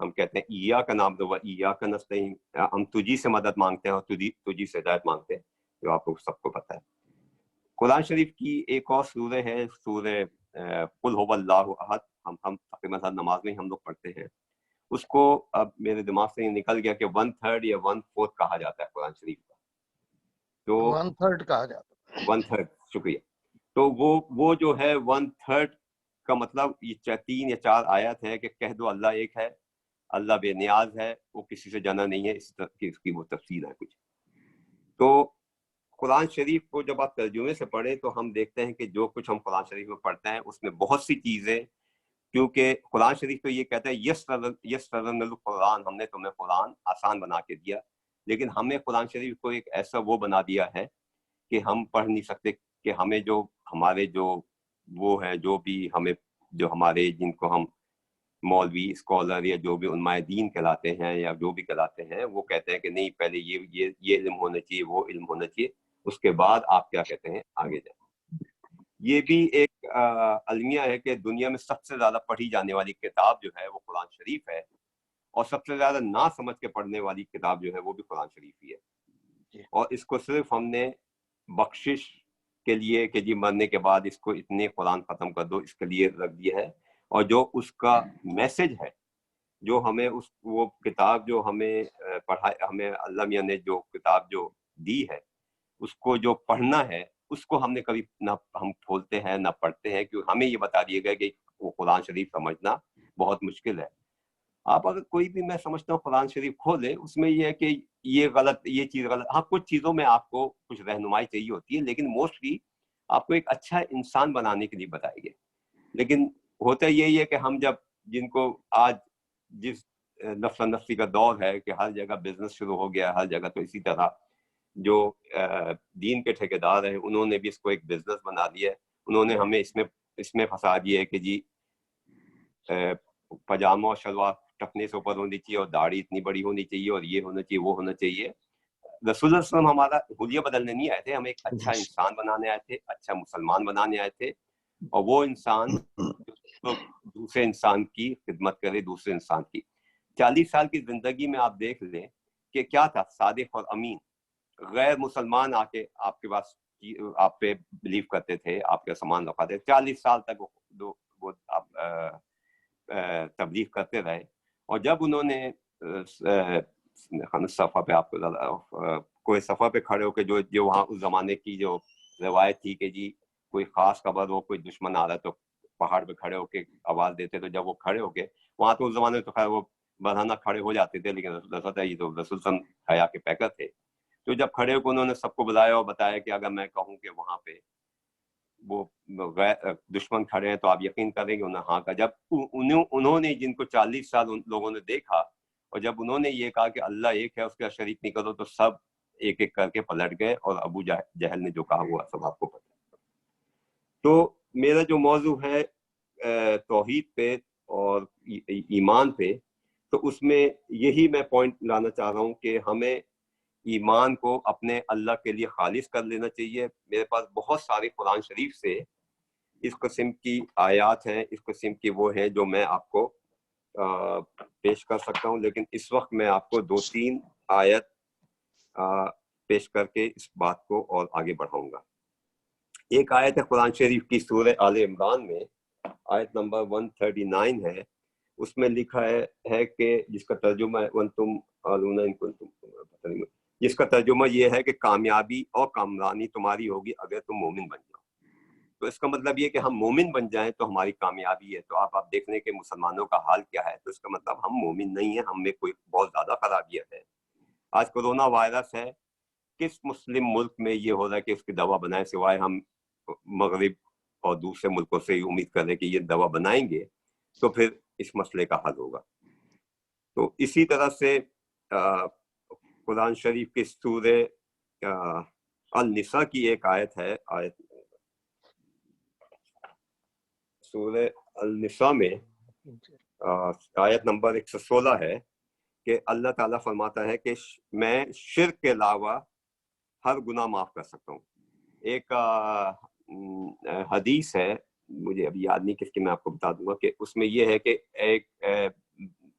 ہم کہتے ہیں ایا کا نام دو ایا کا نستعین، ہم تجھی سے مدد مانگتے ہیں اور تجھی سے ہدایت مانگتے ہیں، جو آپ کو سب کو پتہ ہے۔ قرآن شریف کی ایک اور سورہ ہے، سورہ قل هو اللہ احد، ہم تقریباً ہر نماز میں ہم لوگ پڑھتے ہیں اس کو۔ اب میرے دماغ سے یہ نکل گیا کہ 1/3 یا 1/4 کہا جاتا ہے قرآن شریف کا، تو 1/3 کہا جاتا ہے۔ 1/3، شکریہ۔ تو وہ جو ہے 1/3 کا مطلب یہ 3 یا 4 آیت ہے کہ کہہ دو اللہ ایک ہے، اللہ بے نیاز ہے، وہ کسی سے جنا نہیں ہے، اس کی وہ تفصیل ہے کچھ۔ تو قرآن شریف کو جب آپ ترجمے سے پڑھیں تو ہم دیکھتے ہیں کہ جو کچھ ہم قرآن شریف میں پڑھتے ہیں اس میں بہت سی چیزیں، کیونکہ قرآن شریف تو یہ کہتا ہے یسرنا القرآن، ہم نے تمہیں قرآن آسان بنا کے دیا، لیکن ہمیں قرآن شریف کو ایک ایسا وہ بنا دیا ہے کہ ہم پڑھ نہیں سکتے، کہ ہمیں جو ہمارے جو وہ ہیں، جو بھی ہمیں، جو ہمارے جن کو ہم مولوی اسکالر یا جو بھی علماء دین کہلاتے ہیں یا جو بھی کہلاتے ہیں، وہ کہتے ہیں کہ نہیں پہلے یہ علم ہونا چاہیے، وہ علم ہونا چاہیے، اس کے بعد آپ کیا کہتے ہیں آگے جائیں۔ یہ بھی ایک المیہ ہے کہ دنیا میں سب سے زیادہ پڑھی جانے والی کتاب جو ہے وہ قرآن شریف ہے، اور سب سے زیادہ نہ سمجھ کے پڑھنے والی کتاب جو ہے وہ بھی قرآن شریف ہی ہے، اور اس کو صرف ہم نے بخشش کے لیے کہ جی مرنے کے بعد اس کو اتنے قرآن ختم کر دو، اس کے لیے رکھ دیا ہے، اور جو اس کا میسج ہے، جو ہمیں وہ کتاب جو ہمیں ہمیں اللہ میاں نے جو کتاب جو دی ہے، اس کو جو پڑھنا ہے اس کو ہم نے کبھی نہ ہم کھولتے ہیں نہ پڑھتے ہیں، کیونکہ ہمیں یہ بتا دیا گیا کہ وہ قرآن شریف سمجھنا بہت مشکل ہے۔ آپ اگر کوئی بھی، میں سمجھتا ہوں قرآن شریف کھولے، اس میں یہ ہے کہ یہ غلط، یہ چیز غلط، ہاں کچھ چیزوں میں آپ کو کچھ رہنمائی چاہیے ہوتی ہے، لیکن موسٹلی آپ کو ایک اچھا انسان بنانے کے لیے بتائے گئے۔ لیکن ہوتا یہی ہے کہ ہم جب جن کو آج جس نفس نفسی کا دور ہے کہ ہر جگہ بزنس شروع ہو گیا، ہر جگہ، تو اسی طرح جو دین کے ٹھیکیدار ہیں انہوں نے بھی اس کو ایک بزنس بنا دیا ہے، انہوں نے ہمیں اس میں پھنسا دیا ہے کہ جی پاجامہ اور شلوار ٹکنے سے اوپر ہونی چاہیے، اور داڑھی اتنی بڑی ہونی چاہیے، اور یہ ہونا چاہیے، وہ ہونا چاہیے۔ رسول اللہ صلی اللہ علیہ وسلم ہمارا حلیہ بدلنے نہیں آئے تھے، ہمیں ایک اچھا انسان بنانے آئے تھے، اچھا مسلمان بنانے آئے تھے، اور وہ انسان جو دوسرے انسان کی خدمت کرے، دوسرے انسان کی۔ 40 سال کی زندگی میں آپ دیکھ لیں کہ کیا تھا، صادق اور امین۔ غیر مسلمان آ کے آپ کے پاس آپ پہ بلیو کرتے تھے، آپ کا سامان رکھاتے تھے، 40 سال تک وہ تبلیغ کرتے رہے، اور جب انہوں نے صفحہ پہ آپ کو کوئی صفحہ پہ کھڑے ہو کے جو وہاں اس زمانے کی جو روایت تھی کہ جی کوئی خاص خبر ہو، کوئی دشمن آ رہا ہے تو پہاڑ پہ کھڑے ہو کے آواز دیتے، تو جب وہ کھڑے ہو کے وہاں، تو اس زمانے میں تو خیر وہ برہنہ کھڑے ہو جاتے تھے، لیکن رسول یہ تو رسول صلی حیا کے پیکر تھے، تو جب کھڑے ہو کے انہوں نے سب کو بلایا اور بتایا کہ اگر میں کہوں کہ وہاں پہ وہ دشمن کھڑے ہیں تو آپ یقین کریں گے، انہوں نے ہاں کہا۔ جب انہوں نے جن کو 40 سال ان لوگوں نے دیکھا، اور جب انہوں نے یہ کہا کہ اللہ ایک ہے، اس کا شریک نہیں کرو، تو سب ایک ایک کر کے پلٹ گئے، اور ابو جہل نے جو کہا ہوا سب آپ کو پتہ ہے۔ تو میرا جو موضوع ہے توحید پہ اور ایمان پہ، تو اس میں یہی میں پوائنٹ لانا چاہ رہا ہوں کہ ہمیں ایمان کو اپنے اللہ کے لیے خالص کر لینا چاہیے۔ میرے پاس بہت سارے قرآن شریف سے اس قسم کی آیات ہیں، اس قسم کی وہ ہیں جو میں آپ کو پیش کر سکتا ہوں، لیکن اس وقت میں آپ کو 2-3 آیت پیش کر کے اس بات کو اور آگے بڑھاؤں گا۔ ایک آیت ہے قرآن شریف کی سورہ آل عمران میں، آیت نمبر 139 ہے، اس میں لکھا ہے کہ جس کا ترجمہ ہے وَأَنْتُمْ عَالُونَ إِن كُنتُمْ، جس کا ترجمہ یہ ہے کہ کامیابی اور کامرانی تمہاری ہوگی اگر تم مومن بن جاؤ۔ تو اس کا مطلب یہ کہ ہم مومن بن جائیں تو ہماری کامیابی ہے۔ تو آپ دیکھ لیں کہ مسلمانوں کا حال کیا ہے، تو اس کا مطلب ہم مومن نہیں ہیں، ہم میں کوئی بہت زیادہ خرابیاں ہے۔ آج کورونا وائرس ہے، کس مسلم ملک میں یہ ہو رہا ہے کہ اس کی دوا بنائیں، سوائے ہم مغرب اور دوسرے ملکوں سے امید کریں کہ یہ دوا بنائیں گے تو پھر اس مسئلے کا حل ہوگا۔ تو اسی طرح سے قرآن شریف کی سورہ النساء کی ایک آیت ہے، سورہ النساء میں آیت نمبر 116 ہے کہ اللہ تعالیٰ فرماتا ہے کہ میں شرک کے علاوہ ہر گناہ معاف کر سکتا ہوں۔ ایک حدیث ہے، مجھے ابھی یاد نہیں کس کی، میں آپ کو بتا دوں گا، کہ اس میں یہ ہے کہ ایک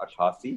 88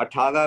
18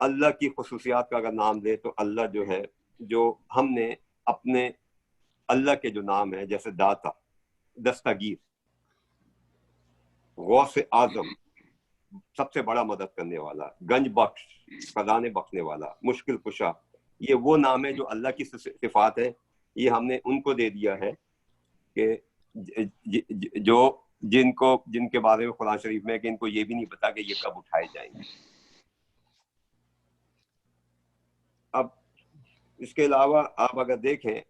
اللہ کی خصوصیات کا اگر نام لے تو اللہ جو ہے، جو ہم نے اپنے اللہ کے جو نام ہے، جیسے داتا، دستگیر، غوث اعظم، سب سے بڑا مدد کرنے والا، گنج بخش، خزانے بخشنے والا، مشکل کشا، یہ وہ نام ہے جو اللہ کی صفات ہے، یہ ہم نے ان کو دے دیا ہے کہ جو جن کے بارے میں قرآن شریف میں ہے کہ ان کو یہ بھی نہیں پتا کہ یہ کب اٹھائے جائیں گے۔ اب اس کے علاوہ آپ اگر دیکھیں،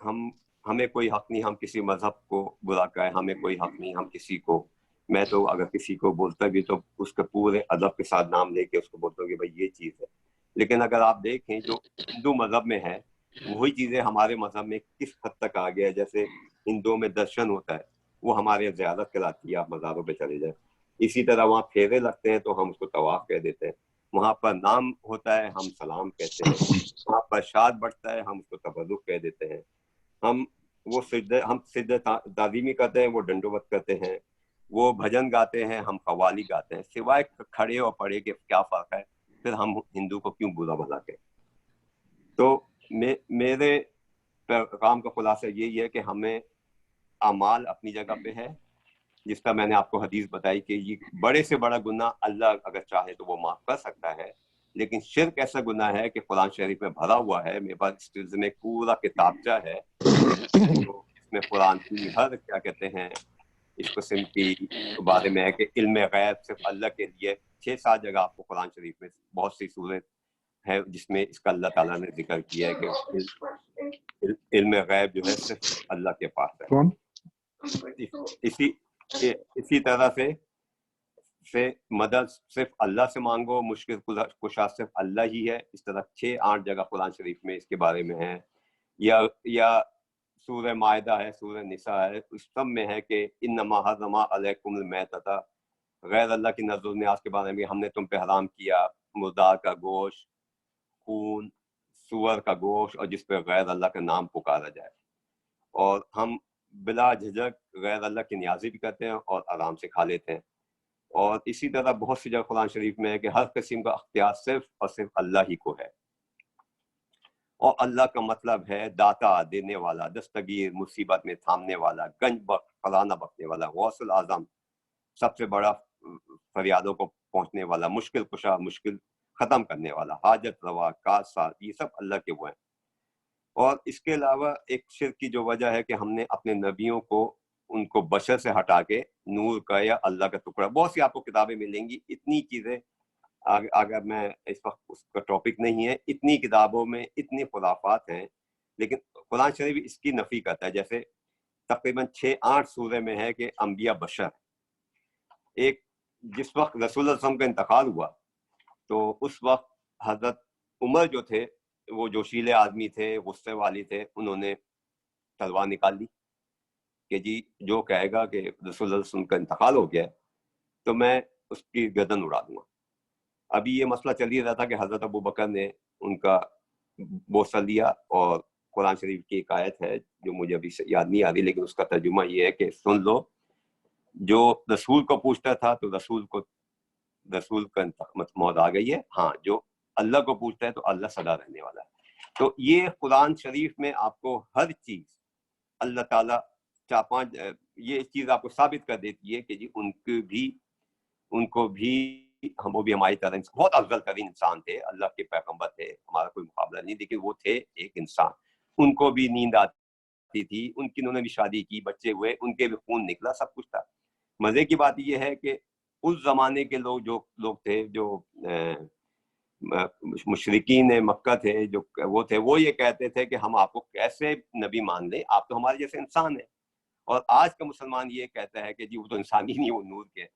ہمیں کوئی حق نہیں ہم کسی مذہب کو برا کہیں، ہمیں کوئی حق نہیں ہم کسی کو، میں تو اگر کسی کو بولتا بھی تو اس کے پورے ادب کے ساتھ نام لے کے اس کو بولتا ہوں کہ بھائی یہ چیز ہے، لیکن اگر آپ دیکھیں جو ہندو مذہب میں ہے وہی چیزیں ہمارے مذہب میں کس حد تک آ گیا ہے۔ جیسے ہندوؤں میں درشن ہوتا ہے، وہ ہمارے زیارت کہلاتی ہے، آپ مزاروں پہ چلے جائیں، اسی طرح وہاں پھیرے لگتے ہیں تو ہم اس کو طواف کہہ دیتے ہیں، وہاں پر نام ہوتا ہے ہم سلام کہتے ہیں، وہاں پر شاد بڑھتا ہے ہم اس کو تبرک کہہ دیتے ہیں، ہم سجدہ تعظیمی کرتے ہیں، وہ ڈنڈوت کرتے ہیں، وہ بھجن گاتے ہیں، ہم قوالی گاتے ہیں، سوائے کھڑے اور پڑے کے کیا فرق ہے، پھر ہم ہندو کو کیوں برا بھلا کہیں۔ تو میرے پیغام کا خلاصہ یہی ہے کہ ہمیں اعمال اپنی جگہ پہ ہے، جس کا میں نے آپ کو حدیث بتائی کہ یہ بڑے سے بڑا گناہ اللہ اگر چاہے تو وہ معاف کر سکتا ہے، لیکن شرک ایسا گناہ ہے کہ قرآن شریف میں بھرا ہوا ہے، میرے پاس اس سلسلے میں پورا کتابچہ ہے تو اس میں قرآن کی ہر کیا کہتے ہیں اس قسم کی بارے میں ہے کہ علم غیب صرف اللہ کے لیے 6-7 جگہ آپ کو قرآن شریف میں بہت سی صورت ہے جس میں اس کا اللہ تعالیٰ نے ذکر کیا ہے کہ علم غیب جو ہے صرف اللہ کے پاس ہے۔ اسی طرح سے مدد صرف اللہ سے مانگو، مشکل کشا صرف اللہ ہی ہے، اس طرح 6-8 جگہ قرآن شریف میں اس کے بارے میں ہے، یا سورہ معاہدہ ہے، سورہ نساء ہے، اس سب میں ہے کہ انما حرم علیکم المیتۃ، غیر اللہ کی نظر و نیاز کے بارے میں ہم نے تم پہ حرام کیا مردار کا گوشت، خون، سور کا گوشت، اور جس پہ غیر اللہ کا نام پکارا جائے، اور ہم بلا جھجک غیر اللہ کی نیازی بھی کرتے ہیں اور آرام سے کھا لیتے ہیں۔ اور اسی طرح بہت سی جگہ قرآن شریف میں ہے کہ ہر قسم کا اختیار صرف اور صرف اللہ ہی کو ہے، اور اللہ کا مطلب ہے داتا، دینے والا، دستگیر، مصیبت میں تھامنے والا، گنج بخش، خزانہ بخشنے والا، غوث الاعظم، سب سے بڑا فریادوں کو پہنچنے والا، مشکل کشا، مشکل ختم کرنے والا، حاجت روا، کاسا، یہ سب اللہ کے وہ ہیں۔ اور اس کے علاوہ ایک شرک کی جو وجہ ہے کہ ہم نے اپنے نبیوں کو ان کو بشر سے ہٹا کے نور کا یا اللہ کا ٹکڑا، بہت سی آپ کو کتابیں ملیں گی، اتنی چیزیں اگر میں اس وقت اس کا ٹاپک نہیں ہے، اتنی کتابوں میں اتنی خرافات ہیں، لیکن قرآن شریف اس کی نفی کرتا ہے۔ جیسے تقریباً 6-8 سورے میں ہے کہ انبیاء بشر، ایک جس وقت رسول اللہ علیہ وسلم کا انتقال ہوا تو اس وقت حضرت عمر جو تھے وہ جوشیلے آدمی تھے، غصے والی تھے، انہوں نے تلوار نکال لی کہ جی جو کہے گا کہ رسول اللہ علیہ وسلم کا انتقال ہو گیا تو میں اس کی گردن اڑا دوں گا۔ ابھی یہ مسئلہ چل ہی رہا تھا کہ حضرت ابو بکر نے ان کا بوسہ لیا، اور قرآن شریف کی ایک آیت ہے جو مجھے ابھی یاد نہیں آ رہی، لیکن اس کا ترجمہ یہ ہے کہ سن لو، جو رسول کو پوچھتا تھا تو رسول کا موت آ گئی ہے، ہاں جو اللہ کو پوچھتا ہے تو اللہ سدا رہنے والا ہے۔ تو یہ قرآن شریف میں آپ کو ہر چیز اللہ تعالیٰ 4-5 یہ چیز آپ کو ثابت کر دیتی ہے کہ جی ان کو بھی وہ بھی ہماری طرح بہت افضل ترین انسان تھے، اللہ کے پیغمبر تھے، ہمارا کوئی مقابلہ نہیں، لیکن وہ تھے ایک انسان، ان کو بھی نیند آتی تھی، انہوں نے بھی شادی کی، بچے ہوئے، ان کے بھی خون نکلا، سب کچھ تھا۔ مزے کی بات یہ ہے کہ اس زمانے کے لوگ تھے جو مشرکین مکہ تھے، جو وہ یہ کہتے تھے کہ ہم آپ کو کیسے نبی مان لیں، آپ تو ہمارے جیسے انسان ہیں، اور آج کا مسلمان یہ کہتا ہے کہ جی وہ تو انسان ہی نہیں، وہ نور کے۔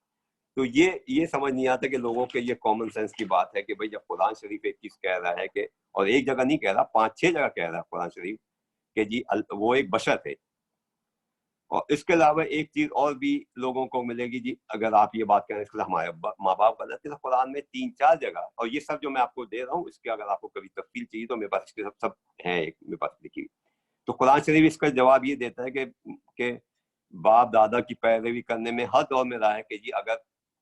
تو یہ سمجھ نہیں آتا کہ لوگوں کے یہ کامن سینس کی بات ہے کہ بھئی جب قرآن شریف ایک چیز کہہ رہا ہے کہ، اور ایک جگہ نہیں کہہ رہا، 5-6 جگہ کہہ رہا ہے قرآن شریف کہ جی وہ ایک بشر تھے۔ اور اس کے علاوہ ایک چیز اور بھی لوگوں کو ملے گی، جی اگر آپ یہ بات کریں اس کے ہمارے ماں باپ غلط ہے، قرآن میں 3-4 جگہ، اور یہ سب جو میں آپ کو دے رہا ہوں اس کے اگر آپ کو کبھی تفصیل چاہیے تو میرے پاس اس کے سب ہیں، ایک میرے پاس لکھی ہوئی۔ تو قرآن شریف اس کا جواب یہ دیتا ہے کہ باپ دادا کی پیروی کرنے میں ہر دور میں رہا ہے کہ جی اگر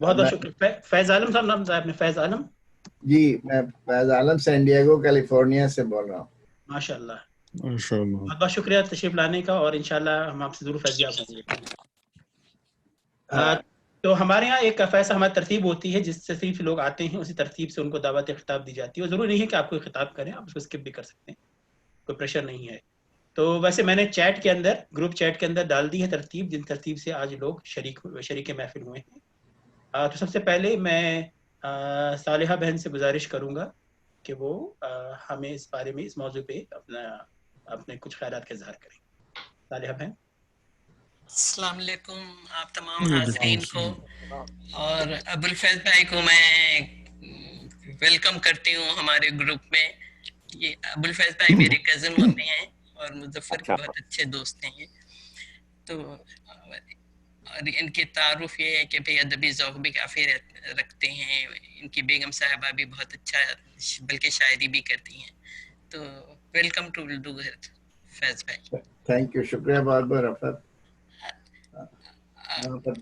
بہت بہت شکریہ. فیض عالم صاحب نام صاحب نے, فیض عالم. جی میں فیض عالم سین ڈیگو کیلیفورنیا سے بول رہا ہوں. ماشاء اللہ, ماشاءاللہ. بہت بہت شکریہ تشریف لانے کا, اور انشاءاللہ ہم آپ سے ضرور فیضیاب ہوں گے. تو ہمارے یہاں ایک فیصلہ ہماری ترتیب ہوتی ہے جس سے صرف لوگ آتے ہیں اسی ترتیب سے ان کو دعوت خطاب دی جاتی ہے, اور ضروری نہیں ہے کہ آپ کوئی خطاب کریں, آپ اس کو اسکپ بھی کر سکتے ہیں, کوئی پریشر نہیں ہے. تو ویسے میں نے چیٹ کے اندر, گروپ چیٹ کے اندر ڈال دی ہے ترتیب, جن ترتیب سے آج لوگ شریک محفل ہوئے ہیں. تو سب سے پہلے میں صالحہ بہن سے گزارش کروں گا کہ وہ ہمیں اس بارے میں, اس موضوع پہ اپنے کچھ خیالات کا اظہار کریں. صالحہ بہن. السلام علیکم آپ تمام حاضرین کو, اور ابوالفیض بھائی کو میں ویلکم کرتی ہوں ہمارے گروپ میں. یہ ابوالفیض بھائی میرے کزن ہوتے ہیں اور مظفر کے بہت اچھے دوست ہیں. تو اور ان کی تعارف یہ ہے کہ بھئی ادبی ذوق بھی کافی رکھتے ہیں. ان کی بیگم صاحبہ بھی بہت اچھا, بلکہ شاعری بھی کرتی ہیں. تو ویلکم ٹو فیض بھائی. تھینک یو, شکریہ بہت بہت رفت.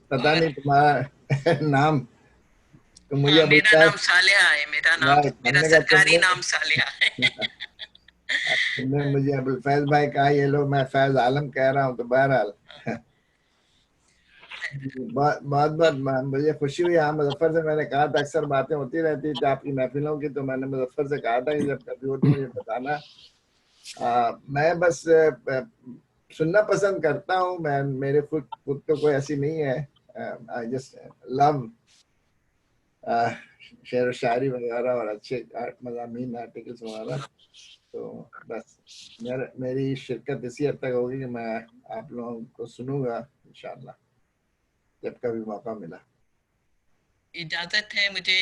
پتہ نہیں تمہارا نام تو مجھے میرا نام صالحہ ہے, میرا سرکاری نام صالحہ ہے. تم نے مجھے ابوالفیض بھائی کہا, یہ لوگ میں فیض عالم کہہ رہا ہوں. تو بہرحال بہت بہت مجھے خوشی ہوئی. ہاں مظفر سے میں نے کہا تھا, اکثر باتیں ہوتی رہتی تھی آپ کی محفلوں کی, تو میں نے مظفر سے کہا تھا کہ جب کبھی ہو تو مجھے بتانا. میں بس سننا پسند کرتا ہوں. میں میرے خود تو کوئی ایسی نہیں ہے. I just love شعر و شاعری وغیرہ اور اچھے مضامین, آرٹیکلس وغیرہ. تو بس میری شرکت اسی حد تک ہوگی کہ میں آپ لوگوں کو سنوں گا انشاءاللہ جب کبھی موقع ملا. اجازت ہے مجھے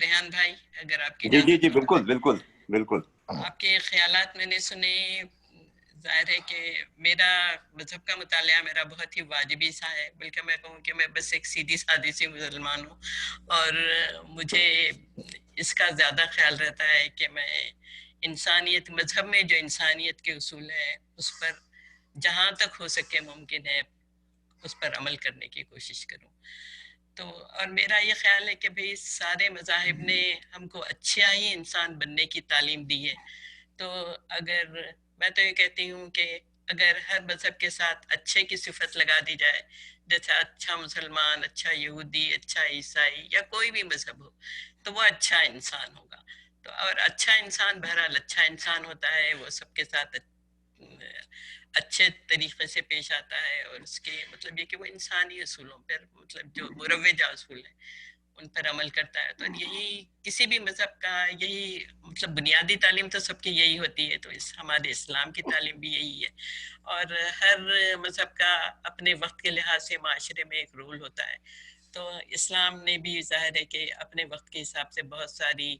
ریحان بھائی, اگر آپ کی جی اجازت؟ جی بالکل بالکل بالکل. آپ کے خیالات میں نے سنے. ظاہر ہے کہ میرا مذہب کا مطالعہ میرا بہت ہی واجبی سا ہے, بلکہ میں کہوں کہ میں بس ایک سیدھی سادی سی مسلمان ہوں, اور مجھے اس کا زیادہ خیال رہتا ہے کہ میں انسانیت, مذہب میں جو انسانیت کے اصول ہیں اس پر جہاں تک ہو سکے ممکن ہے اس پر عمل کرنے کی کوشش کروں. تو اور میرا یہ خیال ہے کہ بھئی سارے مذاہب نے ہم کو اچھا ہی انسان بننے کی تعلیم دی ہے. تو اگر میں تو یہ کہتی ہوں کہ اگر ہر مذہب کے ساتھ اچھے کی صفت لگا دی جائے, جیسے اچھا مسلمان, اچھا یہودی, اچھا عیسائی یا کوئی بھی مذہب ہو, تو وہ اچھا انسان ہوگا. تو اور اچھا انسان بہرحال اچھا انسان ہوتا ہے, وہ سب کے ساتھ اچھے طریقے سے پیش آتا ہے, اور اس کے مطلب یہ کہ وہ انسانی اصولوں پر, مطلب جو مروجہ اصول ہیں ان پر عمل کرتا ہے. تو یہی کسی بھی مذہب کا یہی مطلب بنیادی تعلیم تو سب کی یہی ہوتی ہے. تو ہمارے اسلام کی تعلیم بھی یہی ہے, اور ہر مذہب کا اپنے وقت کے لحاظ سے معاشرے میں ایک رول ہوتا ہے. تو اسلام نے بھی ظاہر ہے کہ اپنے وقت کے حساب سے بہت ساری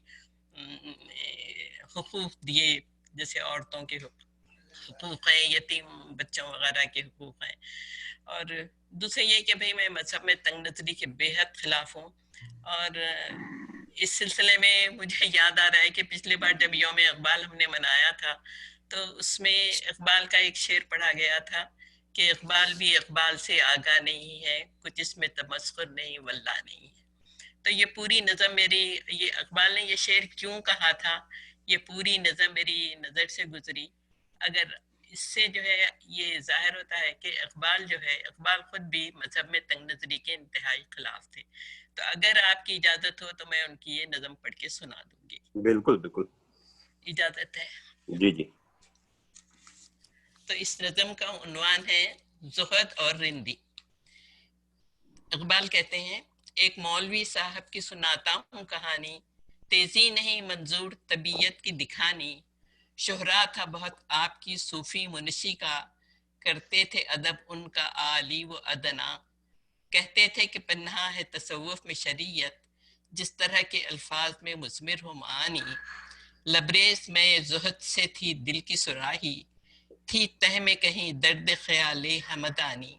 حقوق دیے, جیسے عورتوں کے حقوق ہیں, یتیم بچوں وغیرہ کے حقوق ہیں. اور دوسرے یہ کہ بھئی میں مذہب میں تنگ نظری کے بے حد خلاف ہوں. اور اس سلسلے میں مجھے یاد آ رہا ہے کہ پچھلی بار جب یوم اقبال ہم نے منایا تھا تو اس میں اقبال کا ایک شعر پڑھا گیا تھا کہ اقبال بھی اقبال سے آگاہ نہیں ہے, کچھ اس میں تمسخر نہیں واللہ نہیں ہے. تو یہ پوری نظم میری, یہ اقبال نے یہ شعر کیوں کہا تھا, یہ پوری نظم میری نظر سے گزری. اگر اس سے جو ہے یہ ظاہر ہوتا ہے کہ اقبال جو ہے, اقبال خود بھی مذہب میں تنگ نظری کے انتہائی خلاف تھے. تو اگر آپ کی اجازت ہو تو میں ان کی یہ نظم پڑھ کے سنا دوں گی. بالکل بالکل اجازت ہے؟ جی جی. تو اس نظم کا عنوان ہے زہد اور رندی. اقبال کہتے ہیں, ایک مولوی صاحب کی سناتا ہوں کہانی, تیزی نہیں منظور طبیعت کی دکھانی. شہرا تھا بہت آپ کی صوفی منشی کا, کرتے تھے ادب ان کا عالی و ادنا. کہتے تھے کہ پنہا ہے تصوف میں شریعت, جس طرح کے الفاظ میں مثمر ہو معانی. لبریز میں زہد سے تھی دل کی سراہی, تھی تہ میں کہیں درد خیال ہمدانی.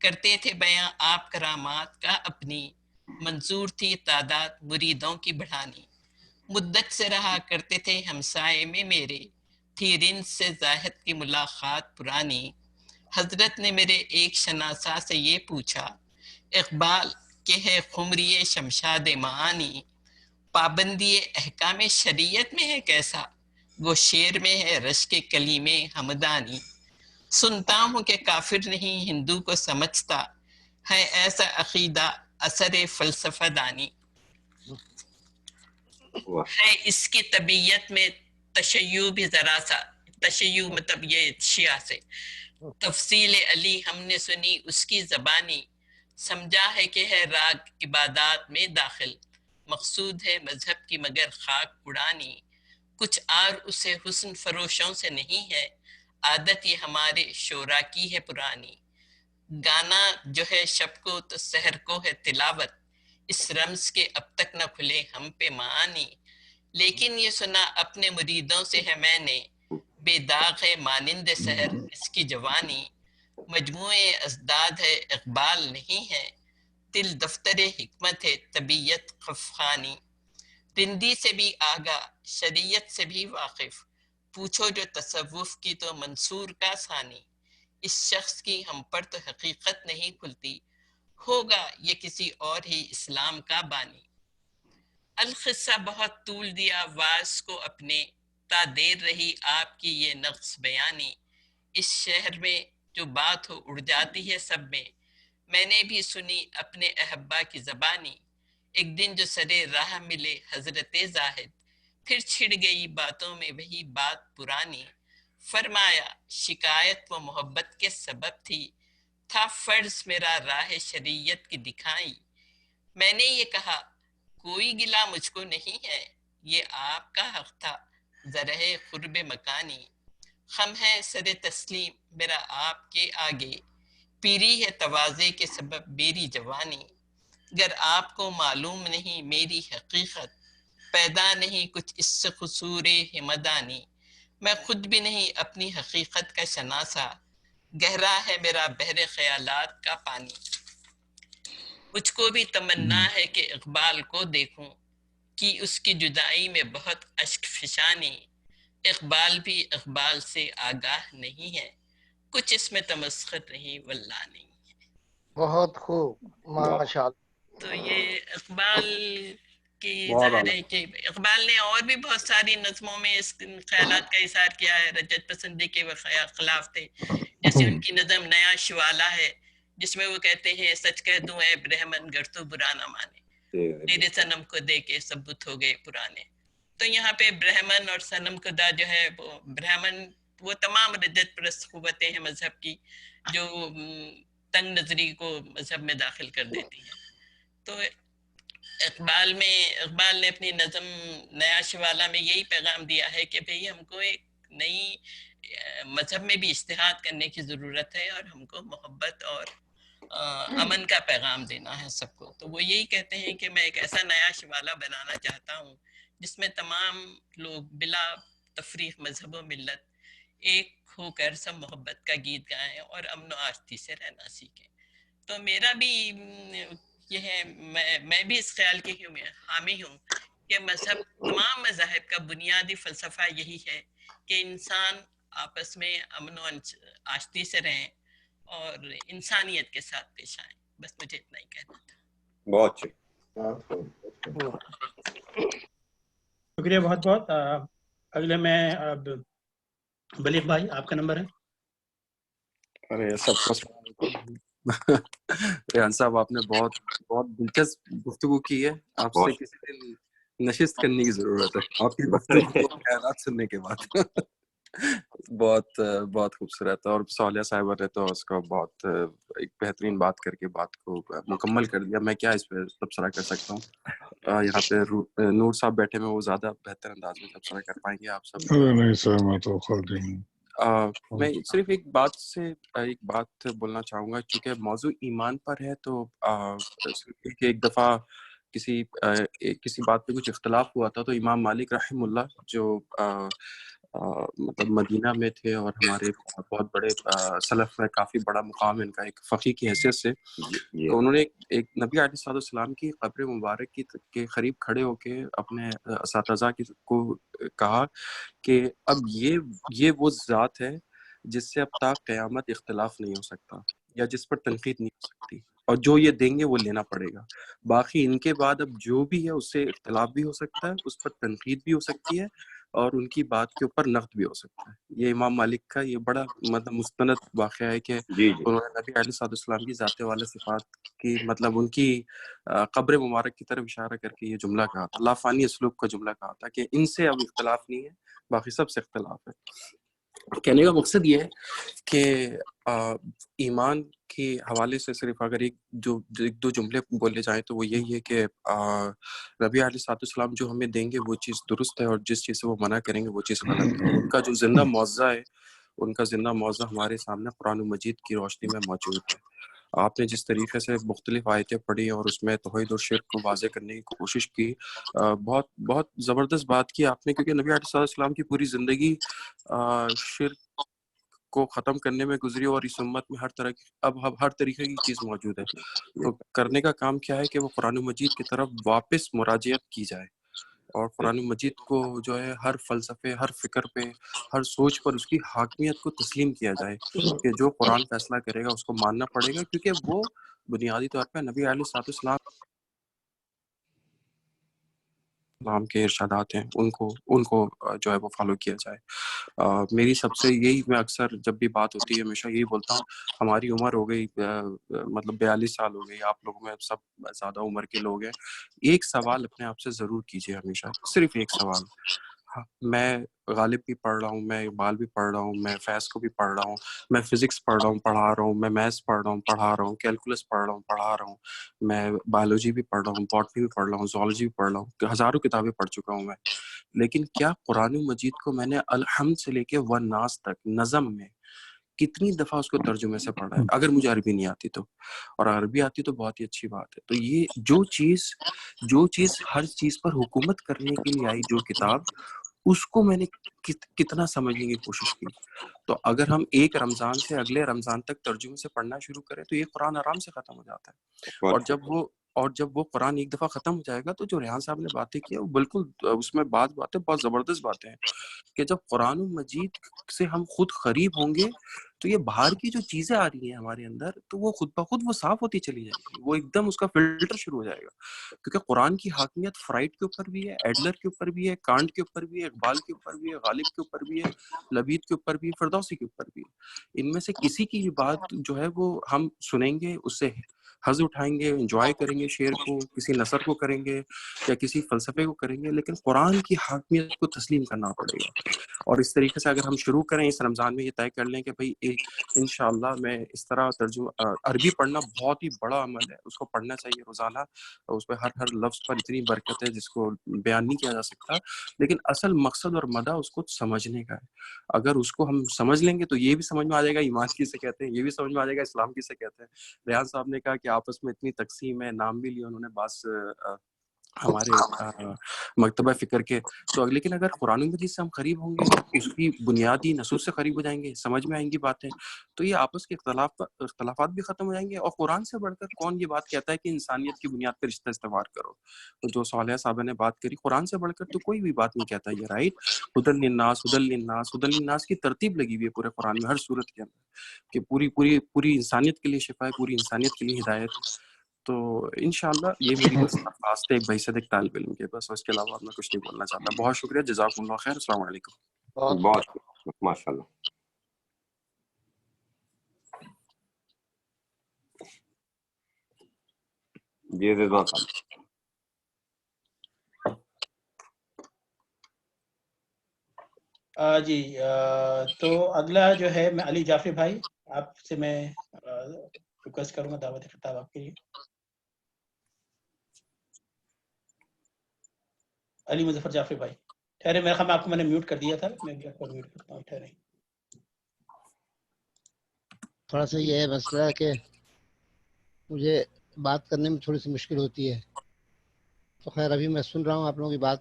کرتے تھے بیاں آپ کرامات کا اپنی, منظور تھی تعداد مریدوں کی بڑھانی. مدت سے رہا کرتے تھے ہمسائے میں میرے, تھی رند سے زاہد کی ملاقات پرانی. حضرت نے میرے ایک شناسا سے یہ پوچھا, اقبال کہ ہے خمری شمشاد معانی، پابندی احکام شریعت میں ہے کیسا، وہ شعر میں ہے رشک کلیم ہمدانی، سنتا ہوں کہ کافر نہیں ہندو کو سمجھتا، ہے ایسا عقیدہ اثر فلسفہ دانی، ہے اس کی طبیعت میں تشیع بھی ذرا سا، تشیع مطلب یہ شیعہ سے، تفصیل علی ہم نے سنی اس کی زبانی، سمجھا ہے کہ ہے راگ عبادات میں داخل، مقصود ہے مذہب کی مگر خاک اڑانی، کچھ اور اسے حسن فروشوں سے نہیں ہے، عادت یہ ہمارے شعراء کی ہے پرانی، گانا جو ہے شب کو تو سحر کو ہے تلاوت، اس رمز کے اب تک نہ کھلے ہم پہ معانی، لیکن یہ سنا اپنے مریدوں سے ہے میں نے، بے داغ ہے مانند سحر اس کی جوانی، مجموعے ازداد ہے اقبال نہیں ہے، دل دفتر حکمت ہے طبیعت خفخانی، رندی سے بھی آگاہ شریعت سے بھی واقف، پوچھو جو تصوف کی تو منصور کا ثانی، اس شخص کی ہم پر تو حقیقت نہیں کھلتی، ہوگا یہ کسی اور ہی اسلام کا بانی، القصہ بہت طول دیا واس کو اپنے، تا دیر رہی آپ کی یہ نقص بیانی، اس شہر میں جو بات ہو اڑ جاتی ہے سب میں نے بھی سنی اپنے احبا کی زبانی، ایک دن جو سرے راہ ملے حضرت زاہد، پھر چھڑ گئی باتوں میں وہی بات پرانی، فرمایا شکایت وہ محبت کے سبب تھی، تھا فرض میرا راہ شریعت کی دکھائی، میں نے یہ کہا کوئی گلا مجھ کو نہیں ہے، یہ آپ کا حق تھا زرہ قرب مکانی، خم ہے سر تسلیم میرا آپ کے آگے، پیری ہے تواضع کے سبب میری جوانی، گر آپ کو معلوم نہیں میری حقیقت، پیدا نہیں کچھ اس سے قصور ہمدانی، میں خود بھی نہیں اپنی حقیقت کا شناسا، گہرا ہے میرا بحر خیالات کا پانی، مجھ کو بھی تمنا ہے کہ اقبال کو دیکھوں، کہ اس کی جدائی میں بہت اشک فشانی، اقبال بھی اقبال سے آگاہ نہیں ہے، کچھ اس میں تمسخر نہیں واللہ نہیں ہے۔ بہت خوب، ماشاء اللہ۔ تو یہ اقبال کی بہت ظاہر اعلیٰ۔ ہے کہ اقبال نے اور بھی بہت ساری نظموں میں اس خیالات کا اظہار کیا ہے، رجت پسندی کے وہ خلاف تھے، جیسے ان کی نظم نیا شوالا ہے جس میں وہ کہتے ہیں سچ کہہ دوں اے برہمن گر تو برا نہ مانے، تیرے صنم کو دے کے سب بت ہو گئے پرانے، تو یہاں پہ برہمن اور صنم خدا جو ہے وہ برہمن وہ تمام رجت پرست قوتیں ہیں مذہب کی جو تنگ نظری کو مذہب میں داخل کر دیتی ہیں، تو اقبال نے اپنی نظم نیا شوالا میں یہی پیغام دیا ہے کہ بھئی ہم کو ایک نئی مذہب میں بھی اجتہاد کرنے کی ضرورت ہے، اور ہم کو محبت اور امن کا پیغام دینا ہے سب کو، تو وہ یہی کہتے ہیں کہ میں ایک ایسا نیا شوالا بنانا چاہتا ہوں جس میں تمام لوگ بلا تفریق مذہب و ملت ایک ہو کر سب محبت کا گیت گائیں اور امن و آشتی سے رہنا سیکھیں، تو میرا بھی یہ ہے، میں بھی اس خیال کی حامی ہوں کہ مذہب تمام مذاہب کا بنیادی فلسفہ یہی ہے کہ انسان آپس میں امن و آشتی سے رہیں اور انسانیت کے ساتھ پیش آئیں، بس مجھے اتنا ہی کہنا تھا۔ بہت اچھے، شکریہ بہت بہت۔ اگلے میں اب بلیغ بھائی آپ کا نمبر ہے۔ ارے سب کو ریحان صاحب آپ نے بہت بہت دلچسپ گفتگو کی ہے، آپ سے کسی دن نشست کرنے کی ضرورت ہے آپ کی گفتگو خیالات سننے کے بعد۔ بہت بہت خوبصورت، اور صالحہ صاحبہ نے تو اس کو بہت ایک بہترین بات کر کے بات کو مکمل کر دیا، میں کیا اس پہ تبصرہ کر سکتا ہوں، یہاں پہ نور صاحب بیٹھے میں وہ زیادہ بہتر انداز میں تبصرہ کر پائیں گے آپ سب۔ نہیں سر میں تو خالی ہوں۔ میں صرف ایک بات بولنا چاہوں گا، چونکہ موضوع ایمان پر ہے تو ایک دفعہ کسی بات پہ کچھ اختلاف ہوا تھا، تو امام مالک رحم اللہ جو مطلب مدینہ میں تھے اور ہمارے بہت بڑے سلف میں کافی بڑا مقام ان کا ایک فقیہ کی حیثیت سے، تو انہوں نے ایک نبی علیہ السلام کی قبر مبارک کے قریب کھڑے ہو کے اپنے اساتذہ کو کہا کہ اب یہ وہ ذات ہے جس سے اب تک قیامت اختلاف نہیں ہو سکتا، یا جس پر تنقید نہیں ہو سکتی، اور جو یہ دیں گے وہ لینا پڑے گا. باقی ان کے بعد اب جو بھی ہے اس سے اختلاف بھی ہو سکتا ہے، اس پر تنقید بھی ہو سکتی ہے، اور ان کی بات کے اوپر نقد بھی ہو سکتا ہے. یہ امام مالک کا یہ بڑا مطلب مستند واقعہ ہے کہ جی انہوں نے نبی علیہ السلام کی ذات والا صفات کی مطلب ان کی قبر مبارک کی طرف اشارہ کر کے یہ جملہ کہا تھا، لافانی اسلوب کا جملہ کہا تھا کہ ان سے اب اختلاف نہیں ہے، باقی سب سے اختلاف ہے. کہنے کا مقصد یہ ہے کہ ایمان کے حوالے سے صرف اگر ایک دو جملے بولے جائیں تو وہ یہی ہے کہ نبی علیہ السلام جو ہمیں دیں گے وہ چیز درست ہے، اور جس چیز سے وہ منع کریں گے وہ چیز غلط ہے. ان کا جو زندہ معجزہ ہے، ان کا زندہ معجزہ ہمارے سامنے قرآن مجید کی روشنی میں موجود ہے. آپ نے جس طریقے سے مختلف آیتیں پڑھی اور اس میں توحید اور شرک کو واضح کرنے کی کوشش کی، بہت بہت زبردست بات کی آپ نے، کیونکہ نبی علیہ السلام کی پوری زندگی شرک کو ختم کرنے میں گزری، اور اس امت میں ہر طریقے کی چیز موجود ہے. تو کرنے کا کام کیا ہے کہ وہ قرآن مجید کی طرف واپس مراجعت کی جائے، اور قرآن مجید کو جو ہے ہر فلسفے، ہر فکر پہ، ہر سوچ پر اس کی حاکمیت کو تسلیم کیا جائے کہ جو قرآن فیصلہ کرے گا اس کو ماننا پڑے گا، کیونکہ وہ بنیادی طور پہ نبی علیہ السلام کے ارشادات ہیں، ان کو جو ہے وہ فالو کیا جائے. میری سب سے یہی، میں اکثر جب بھی بات ہوتی ہے ہمیشہ یہی بولتا ہوں، ہماری عمر ہو گئی مطلب 42 سال ہو گئی، آپ لوگوں میں سب زیادہ عمر کے لوگ ہیں. ایک سوال اپنے آپ سے ضرور کیجیے ہمیشہ، صرف ایک سوال. میں غالب بھی پڑھ رہا ہوں، میں اقبال بھی پڑھ رہا ہوں، میں فیض کو بھی پڑھ رہا ہوں، میں فزکس پڑھ رہا ہوں، پڑھا رہا ہوں، میں میتھس پڑھ رہا ہوں، پڑھا رہا ہوں، کیلکولس پڑھ رہا ہوں، پڑھا رہا ہوں، میں بایولوجی بھی پڑھ رہا ہوں، باٹنی بھی پڑھ رہا ہوں، زوالوجی بھی پڑھ رہا ہوں، ہزاروں کتابیں پڑھ چکا ہوں میں. لیکن کیا قرآن مجید کو میں نے الحمد سے لے کے والناس تک نظم میں کتنی دفعہ اس کو ترجمے سے پڑھا ہے، اگر مجھے عربی نہیں آتی تو، اور عربی آتی تو بہت ہی اچھی بات ہے. تو یہ جو چیز ہر چیز پر حکومت کرنے کے لیے آئی، جو کتاب، اس کو میں نے کتنا سمجھنے کی کوشش کی. تو اگر ہم ایک رمضان سے اگلے رمضان تک ترجمے سے پڑھنا شروع کریں تو یہ قرآن آرام سے ختم ہو جاتا ہے. اور جب وہ قرآن ایک دفعہ ختم ہو جائے گا تو جو ریحان صاحب نے باتیں کی وہ بالکل اس میں باتیں بہت زبردست باتیں ہیں کہ جب قرآن مجید سے ہم خود قریب ہوں گے تو یہ باہر کی جو چیزیں آ رہی ہیں ہمارے اندر تو وہ خود بخود وہ صاف ہوتی چلی جائے گی، وہ ایک دم اس کا فلٹر شروع ہو جائے گا. کیونکہ قرآن کی حاکمیت فرائڈ کے اوپر بھی ہے، ایڈلر کے اوپر بھی ہے، کانٹ کے اوپر بھی ہے، اقبال کے اوپر بھی ہے، غالب کے اوپر بھی ہے، لبید کے اوپر بھی ہے، فردوسی کے اوپر بھی ہے. ان میں سے کسی کی بات جو ہے وہ ہم سنیں گے، اس سے حظ اٹھائیں گے، انجوائے کریں گے، شعر کو، کسی نثر کو کریں گے یا کسی فلسفے کو کریں گے، لیکن قرآن کی حاکمیت کو تسلیم کرنا پڑے گا. اور اس طریقے سے اگر ہم شروع کریں اس رمضان میں، یہ طے کر لیں کہ بھائی انشاءاللہ میں اس طرح عربی پڑھنا بہت ہی بڑا عمل ہے، اس کو پڑھنا چاہیے روزانہ، اس پہ ہر لفظ پر اتنی برکت ہے جس کو بیان نہیں کیا جا سکتا. لیکن اصل مقصد اور مدہ اس کو سمجھنے کا ہے. اگر اس کو ہم سمجھ لیں گے تو یہ بھی سمجھ میں آ جائے گا ایمان کسے کہتے ہیں، یہ بھی سمجھ میں آ جائے گا اسلام کسے کہتے ہیں. ریحان صاحب نے کہا کہ آپس میں اتنی تقسیم ہے، نام بھی لیا انہوں نے بعض ہمارے مکتبہ فکر کے. تو لیکن اگر قرآن مجید سے ہم قریب ہوں گے، اس کی بنیادی نصوص سے قریب ہو جائیں گے، سمجھ میں آئیں گی باتیں، تو یہ آپس کے اختلافات بھی ختم ہو جائیں گے. اور قرآن سے بڑھ کر کون یہ بات کہتا ہے کہ انسانیت کی بنیاد پر رشتہ استوار کرو؟ تو جو صالح صاحب نے بات کری، قرآن سے بڑھ کر تو کوئی بھی بات نہیں کہتا یہ، رائٹ. ہدی للناس، ہدی للناس، ہدی للناس کی ترتیب لگی ہوئی ہے پورے قرآن میں ہر صورت کے اندر کہ پوری انسانیت کے لیے شفا ہے، پوری انسانیت کے لیے ہدایت. تو انشاءاللہ یہ میری بس درخواست ہے ایک بحیثیت ایک طالب علم کے، بس اس کے علاوہ میں کچھ نہیں بولنا چاہتا. بہت شکریہ، جزاکم اللہ خیر، السلام علیکم. بہت ماشاء اللہ. جی رضوان صاحب. جی تو اگلا جو ہے میں علی جعفری بھائی، آپ سے میں ریکویسٹ کروں گا دعوت خطاب آپ کے لیے. علی مظفر جعفری بھائی ٹھہرے، میرے خیال میں آپ کو میں نے میوٹ کر دیا تھا، میں بھی آپ کو میوٹ کرتا ہوں، ٹھہرے. تھوڑا سا یہ ہے مسئلہ کہ مجھے بات کرنے میں تھوڑی سی مشکل ہوتی ہے. تو خیر ابھی میں سن رہا ہوں آپ لوگوں کی بات،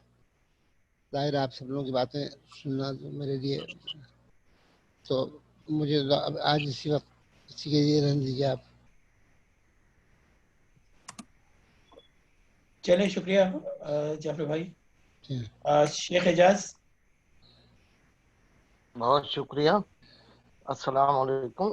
ظاہر ہے آپ سب لوگوں کی باتیں سننا میرے لیے، تو مجھے آج اسی وقت اسی کے لیے رہنے دیجیے آپ. چلیں شکریہ جعفر بھائی. شیخ اعجاز. بہت شکریہ. السلام علیکم.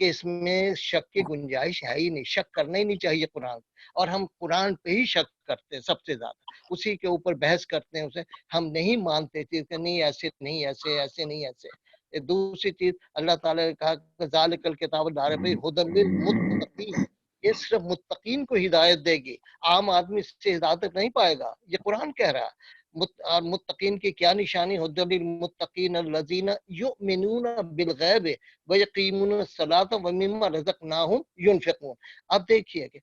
کہ اس میں شک کی گنجائش ہے ہی نہیں، شک کرنا ہی نہیں چاہیے قرآن، اور ہم قرآن پہ ہی شک کرتے ہیں سب سے زیادہ، اسی کے اوپر بحث کرتے ہیں، اسے ہم نہیں مانتے تھے کہ نہیں ایسے نہیں، ایسے نہیں ایسے۔ دوسری چیز اللہ تعالیٰ نے کہا کہ ذالک الکتاب لا ریب فیہ ھدی للمتقین، یہ صرف متقین کو ہدایت دے گی، عام آدمی سے ہدایت نہیں پائے گا، یہ قرآن کہہ رہا ہے۔ اور متقین کی کیا نشانی؟ ھدی للمتقین الذین یؤمنون بالغیب ویقیمون الصلاۃ ومما رزقناہم ینفقون۔ اب دیکھیے کہ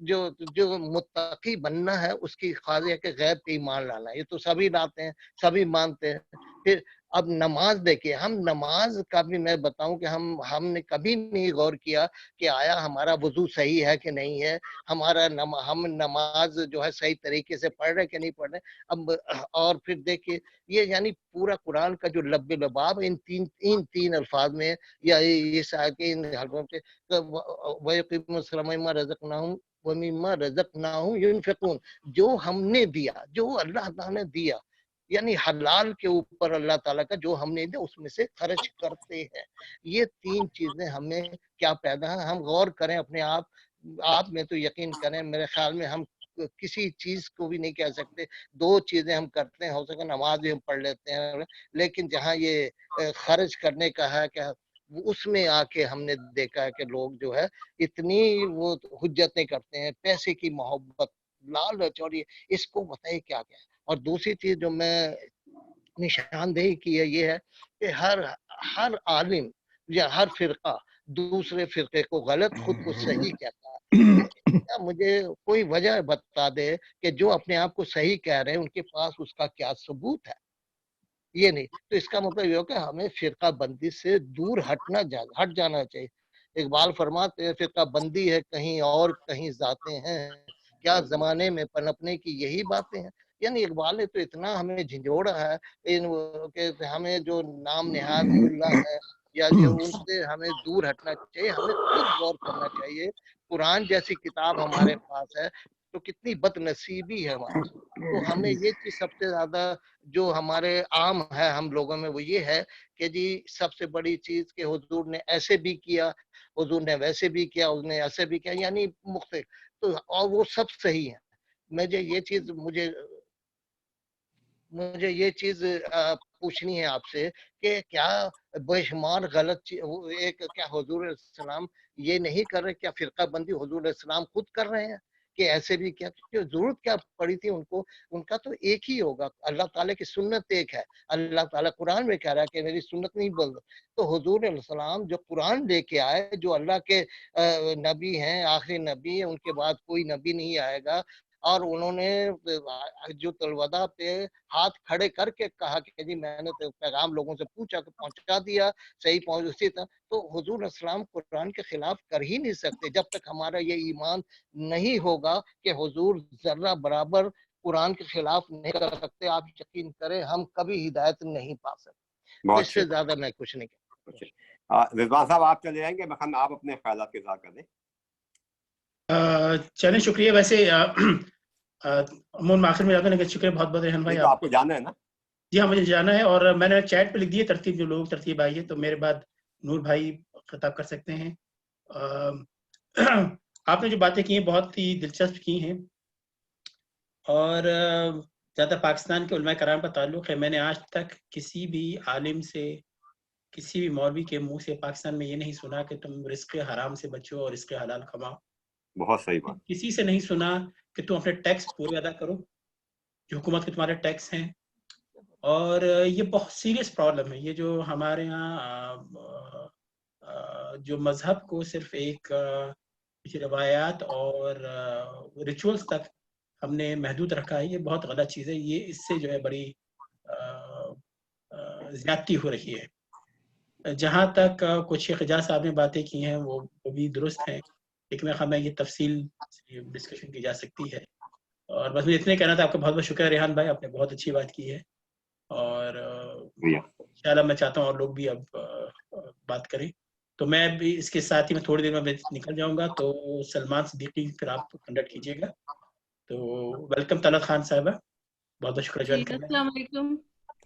جو متقی بننا ہے اس کی خاص ہے کہ غیب پہ ایمان لانا ہے، یہ تو سبھی لاتے ہیں، سبھی مانتے ہیں۔ پھر اب نماز دیکھیے، ہم نماز کا بھی میں بتاؤں کہ ہم نے کبھی نہیں غور کیا کہ آیا ہمارا وضو صحیح ہے کہ نہیں ہے، ہم نماز جو ہے صحیح طریقے سے پڑھ رہے کہ نہیں پڑھ رہے۔ اب اور پھر دیکھیے یہ یعنی پورا قرآن کا جو لب لباب ان تین الفاظ میں یا اس آیت کے ان حرفوں کے وَيَقِيمُونَ الصَّلَاةَ وَمِمَّا رَزَقْنَاهُمْ وَمِمَّا رَزَقْنَاهُمْ يُنْفِقُونَ، جو ہم نے دیا، جو اللہ تعالیٰ نے دیا، یعنی حلال کے اوپر اللہ تعالیٰ کا جو ہم نے دیا اس میں سے خرچ کرتے ہیں۔ یہ تین چیزیں ہمیں کیا پیدا ہیں، ہم غور کریں اپنے آپ میں تو یقین کریں، میرے خیال میں ہم کسی چیز کو بھی نہیں کہہ سکتے، دو چیزیں ہم کرتے ہیں، ہو سکے نماز بھی ہم پڑھ لیتے ہیں، لیکن جہاں یہ خرچ کرنے کا ہے کہ اس میں آ کے ہم نے دیکھا ہے کہ لوگ جو ہے اتنی وہ حجتیں کرتے ہیں، پیسے کی محبت، لالچ، اور اس کو بتائیے کیا کیا ہے۔ اور دوسری چیز جو میں نشاندہی کی ہے یہ ہے کہ ہر عالم یا ہر فرقہ دوسرے فرقے کو غلط، خود کو صحیح کہتا ہے۔ مجھے کوئی وجہ بتا دے کہ جو اپنے آپ کو صحیح کہہ رہے ہیں ان کے پاس اس کا کیا ثبوت ہے؟ یہ نہیں، تو اس کا مطلب یہ ہو کہ ہمیں فرقہ بندی سے دور ہٹ جانا چاہیے۔ اقبال فرماتے ہیں فرقہ بندی ہے کہیں اور کہیں ذاتیں ہیں، کیا زمانے میں پنپنے کی یہی باتیں ہیں۔ یعنی اقبال نے تو اتنا ہمیں جھنجھوڑا ہے کہ ہمیں جو نام نہاد ملا ہے یا جو ان سے ہمیں دور ہٹنا چاہیے، ہمیں خود غور کرنا چاہیے۔ قرآن جیسی کتاب ہمارے پاس ہے تو کتنی بد نصیبی ہے ہماری۔ تو ہمیں یہ چیز سب سے زیادہ جو ہمارے عام ہے ہم لوگوں میں وہ یہ ہے کہ جی سب سے بڑی چیز کہ حضور نے ایسے بھی کیا، حضور نے ویسے بھی کیا، اس نے ایسے بھی کیا، یعنی مختلف، تو اور وہ سب صحیح ہے۔ مجھے یہ چیز پوچھنی ہے آپ سے کہ کیا بے شمار غلط کیا حضور علیہ السلام یہ نہیں کر رہے، کیا فرقہ بندی حضور علیہ السلام خود کر رہے ہیں کہ ایسے بھی کیا؟ ضرورت کیا پڑی تھی ان کو؟ ان کا تو ایک ہی ہوگا، اللہ تعالیٰ کی سنت ایک ہے، اللہ تعالیٰ قرآن میں کہہ رہا ہے کہ میری سنت نہیں بول، تو حضور علیہ السلام جو قرآن لے کے آئے، جو اللہ کے نبی ہیں، آخری نبی ہیں، ان کے بعد کوئی نبی نہیں آئے گا، اور انہوں نے جو الوداع پہ ہاتھ کھڑے کر کے کہا کہ جی میں نے پیغام لوگوں سے پوچھا کہ پہنچا دیا، صحیح پہنچ اسی طرح، تو حضور علیہ السلام قرآن کے خلاف کر ہی نہیں سکتے جب تک ہمارا یہ ایمان نہیں ہوگا کہ حضور ذرہ برابر قرآن کے خلاف نہیں کر سکتے۔ آپ یقین کریں ہم کبھی ہدایت نہیں پا سکتے، اس سے زیادہ میں کچھ نہیں کہتا۔ رضوان صاحب آپ چلے جائیں گے، مخان آپ اپنے خیالات کے اظہار کر دیں۔ چلیں شکریہ۔ ویسے امون آخر میں جاتا ہے، شکریہ بہت بہت ریحان بھائی، آپ کو جانا ہے نا؟ جی ہاں مجھے جانا ہے، اور میں نے چیٹ پہ لکھ دی ہے ترتیب، جو لوگ ترتیب آئی ہے، تو میرے بعد نور بھائی خطاب کر سکتے ہیں۔ آپ نے جو باتیں کی ہیں بہت ہی دلچسپ کی ہیں، اور زیادہ پاکستان کے علماء کرام کا تعلق ہے، میں نے آج تک کسی بھی عالم سے، کسی بھی مولوی کے منہ سے پاکستان میں یہ نہیں سنا کہ تم رزق حرام سے بچو اور رزق حلال کماؤ۔ بہت صحیح بات۔ کسی سے نہیں سنا کہ تم اپنے ٹیکس پورے ادا کرو جو حکومت کے تمہارے ٹیکس ہیں، اور یہ بہت سیریس پرابلم ہے۔ یہ جو ہمارے ہاں جو مذہب کو صرف ایک روایات اور ریچولز تک ہم نے محدود رکھا ہے، یہ بہت غلط چیز ہے۔ یہ اس سے جو ہے بڑی زیادتی ہو رہی ہے۔ جہاں تک کچھ شیخ اعجاز صاحب نے باتیں کی ہیں وہ بھی درست ہیں، لیکن میں یہ تفصیل سے ڈسکشن کی جا سکتی ہے۔ اور بس مجھے اتنے کہنا تھا۔ آپ کا بہت بہت شکریہ ریحان بھائی، آپ نے بہت اچھی بات کی ہے، اور انشاءاللہ میں چاہتا ہوں اور لوگ بھی اب بات کریں۔ تو میں بھی اس کے ساتھ ہی میں تھوڑی دیر میں نکل جاؤں گا، تو سلمان صدیقی پھر آپ کنڈکٹ کیجیے گا۔ تو ویلکم طلعت خان صاحبہ، بہت بہت شکریہ جوائن کرنے۔ السلام علیکم۔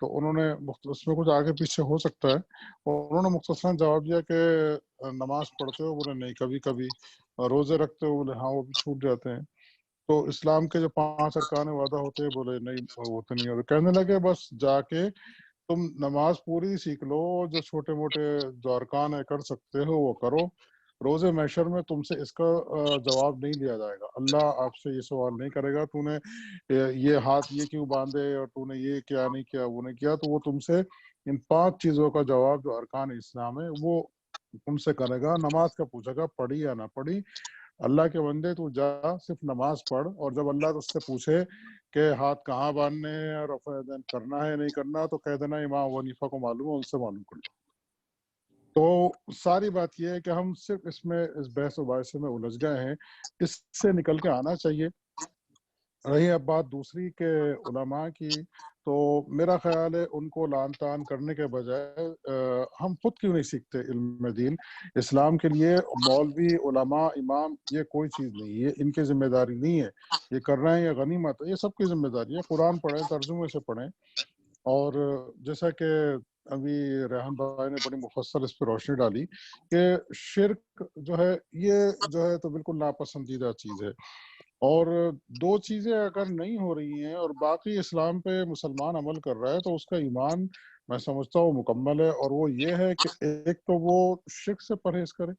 تو انہوں نے اس میں کچھ آگے پیچھے ہو سکتا ہے، اور انہوں نے مختصراً جواب دیا کہ نماز پڑھتے ہو؟ بولے نہیں کبھی کبھی. روزے رکھتے ہو؟ بولے ہاں وہ بھی چھوٹ جاتے ہیں. تو اسلام کے جو 5 ارکان وعدہ ہوتے ہیں؟ بولے نہیں وہ تو نہیں ہوتے. کہنے لگے بس جا کے تم نماز پوری سیکھ لو، جو چھوٹے موٹے جو ارکان ہے کر سکتے ہو وہ کرو. روزے محشر میں تم سے اس کا جواب نہیں لیا جائے گا. اللہ آپ سے یہ سوال نہیں کرے گا تو نے یہ ہاتھ یہ کیوں باندھے اور تو نے یہ کیا نہیں کیا وہ نہیں کیا. تو وہ تم سے ان 5 چیزوں کا جواب جو ارکان اسلام ہے وہ تم سے کرے گا. نماز کا پوچھے گا پڑھی یا نہ پڑھی. اللہ کے بندے تو جا صرف نماز پڑھ، اور جب اللہ تجھ سے پوچھے کہ ہاتھ کہاں باندھنے ہیں اور رفع یدین کرنا ہے نہیں کرنا، تو کہہ دینا امام ابو حنیفہ کو معلوم ہے، ان سے معلوم کر لو. تو ساری بات یہ ہے کہ ہم صرف اس بحث و باعث میں الجھ گئے ہیں، اس سے نکل کے آنا چاہیے. رہی اب بات دوسری کہ علماء کی، تو میرا خیال ہے ان کو لعن طعن کرنے کے بجائے ہم خود کیوں نہیں سیکھتے علم دین. اسلام کے لیے مولوی، علماء، امام یہ کوئی چیز نہیں، یہ ان کی ذمہ داری نہیں ہے. یہ کر رہے ہیں یہ غنیمت ہے، یہ سب کی ذمہ داری ہے. قرآن پڑھیں، ترجمے سے پڑھیں. اور جیسا کہ ابھی ریحان بھائی نے بڑی مفصل اس پہ روشنی ڈالی کہ شرک جو ہے یہ جو ہے تو بالکل ناپسندیدہ چیز ہے. اور 2 چیزیں اگر نہیں ہو رہی ہیں اور باقی اسلام پہ مسلمان عمل کر رہا ہے تو اس کا ایمان میں سمجھتا ہوں مکمل ہے. اور وہ یہ ہے کہ ایک تو وہ شرک سے پرہیز کرے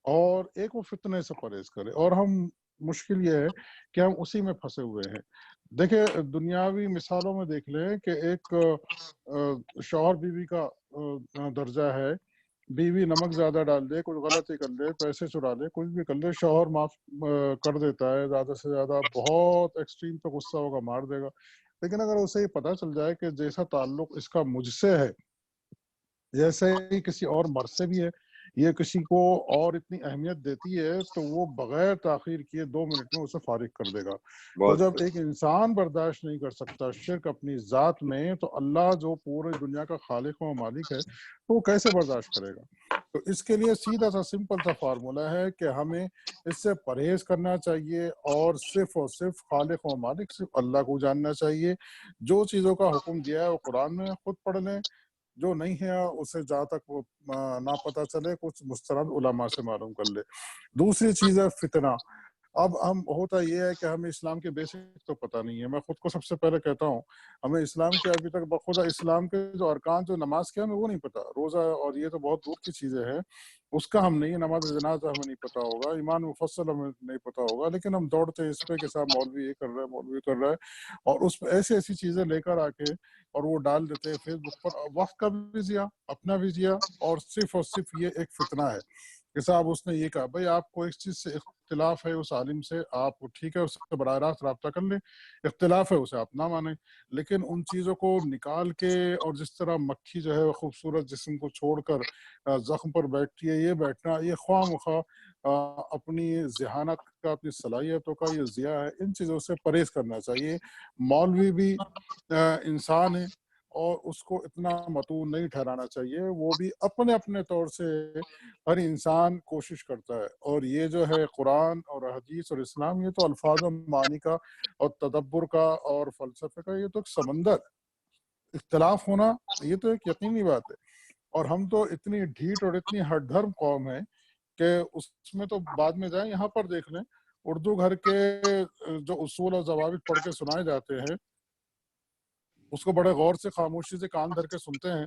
اور ایک وہ فتنے سے پرہیز کرے. اور ہم مشکل یہ ہے کہ ہم اسی میں پھنسے ہوئے ہیں. دیکھیں دنیاوی مثالوں میں دیکھ لیں کہ ایک شوہر بیوی کا درجہ ہے. بیوی نمک زیادہ ڈال دے، کچھ غلطی کر لے، پیسے چرا لے، کچھ بھی کر لے، شوہر معاف کر دیتا ہے، زیادہ سے زیادہ بہت ایکسٹریم پہ غصہ ہوگا مار دے گا. لیکن اگر اسے یہ پتہ چل جائے کہ جیسا تعلق اس کا مجھ سے ہے جیسے ہی کسی اور مرد سے بھی ہے، یہ کسی کو اور اتنی اہمیت دیتی ہے، تو وہ بغیر تاخیر کیے 2 منٹ میں اسے فارغ کر دے گا. تو جب ایک انسان برداشت نہیں کر سکتا شرک اپنی ذات میں، تو اللہ جو پورے دنیا کا خالق و مالک ہے تو وہ کیسے برداشت کرے گا؟ تو اس کے لیے سیدھا سا سمپل سا فارمولہ ہے کہ ہمیں اس سے پرہیز کرنا چاہیے اور صرف خالق و مالک صرف اللہ کو جاننا چاہیے. جو چیزوں کا حکم دیا ہے وہ قرآن میں خود پڑھ لیں، جو نہیں ہے اسے جہاں تک وہ نہ پتہ چلے کچھ مستند علماء سے معلوم کر لے. دوسری چیز ہے فتنہ. اب ہوتا یہ ہے کہ ہمیں اسلام کے بیسک تو پتہ نہیں ہے. میں خود کو سب سے پہلے کہتا ہوں ہمیں اسلام کے ابھی تک بخدا اسلام کے جو ارکان جو نماز کے ہمیں وہ نہیں پتہ. روزہ اور یہ تو بہت دور کی چیزیں ہیں، اس کا ہم نہیں، نماز جنازہ ہمیں نہیں پتہ ہوگا، ایمان مفصل ہمیں نہیں پتہ ہوگا. لیکن ہم دوڑتے اس پہ کہ صاحب مولوی یہ کر رہا ہے، مولوی کر رہا ہے، اور اس پہ ایسی چیزیں لے کر آ کے اور وہ ڈال دیتے ہیں فیس بک پر. وقت کا بھی ضیاع، اپنا بھی ضیاع، اور صرف یہ ایک فتنہ ہے کہ صاحب اس نے یہ کہا. بھائی آپ کو اس چیز سے اختلاف ہے اس عالم سے، آپ ٹھیک ہے اس سے براہ راست رابطہ کر لیں، اختلاف ہے اسے آپ نہ مانیں. لیکن ان چیزوں کو نکال کے، اور جس طرح مکھی جو ہے خوبصورت جسم کو چھوڑ کر زخم پر بیٹھتی ہے، یہ بیٹھنا یہ خواہ مخواہ اپنی ذہانت کا، اپنی صلاحیتوں کا یہ ضیاع ہے. ان چیزوں سے پرہیز کرنا چاہیے. مولوی بھی انسان ہے اور اس کو اتنا متون نہیں ٹھہرانا چاہیے. وہ بھی اپنے اپنے طور سے ہر انسان کوشش کرتا ہے. اور یہ جو ہے قرآن اور حدیث اور اسلام، یہ تو الفاظ و معانی کا اور تدبر کا اور فلسفے کا یہ تو ایک سمندر. اختلاف ہونا یہ تو ایک یقینی بات ہے. اور ہم تو اتنی ڈھیٹ اور اتنی ہر دھرم قوم ہے کہ اس میں تو بعد میں جائیں یہاں پر دیکھ لیں اردو گھر کے جو اصول اور ضوابط پڑھ کے سنائے جاتے ہیں اس کو بڑے غور سے خاموشی سے کان دھر کے سنتے ہیں،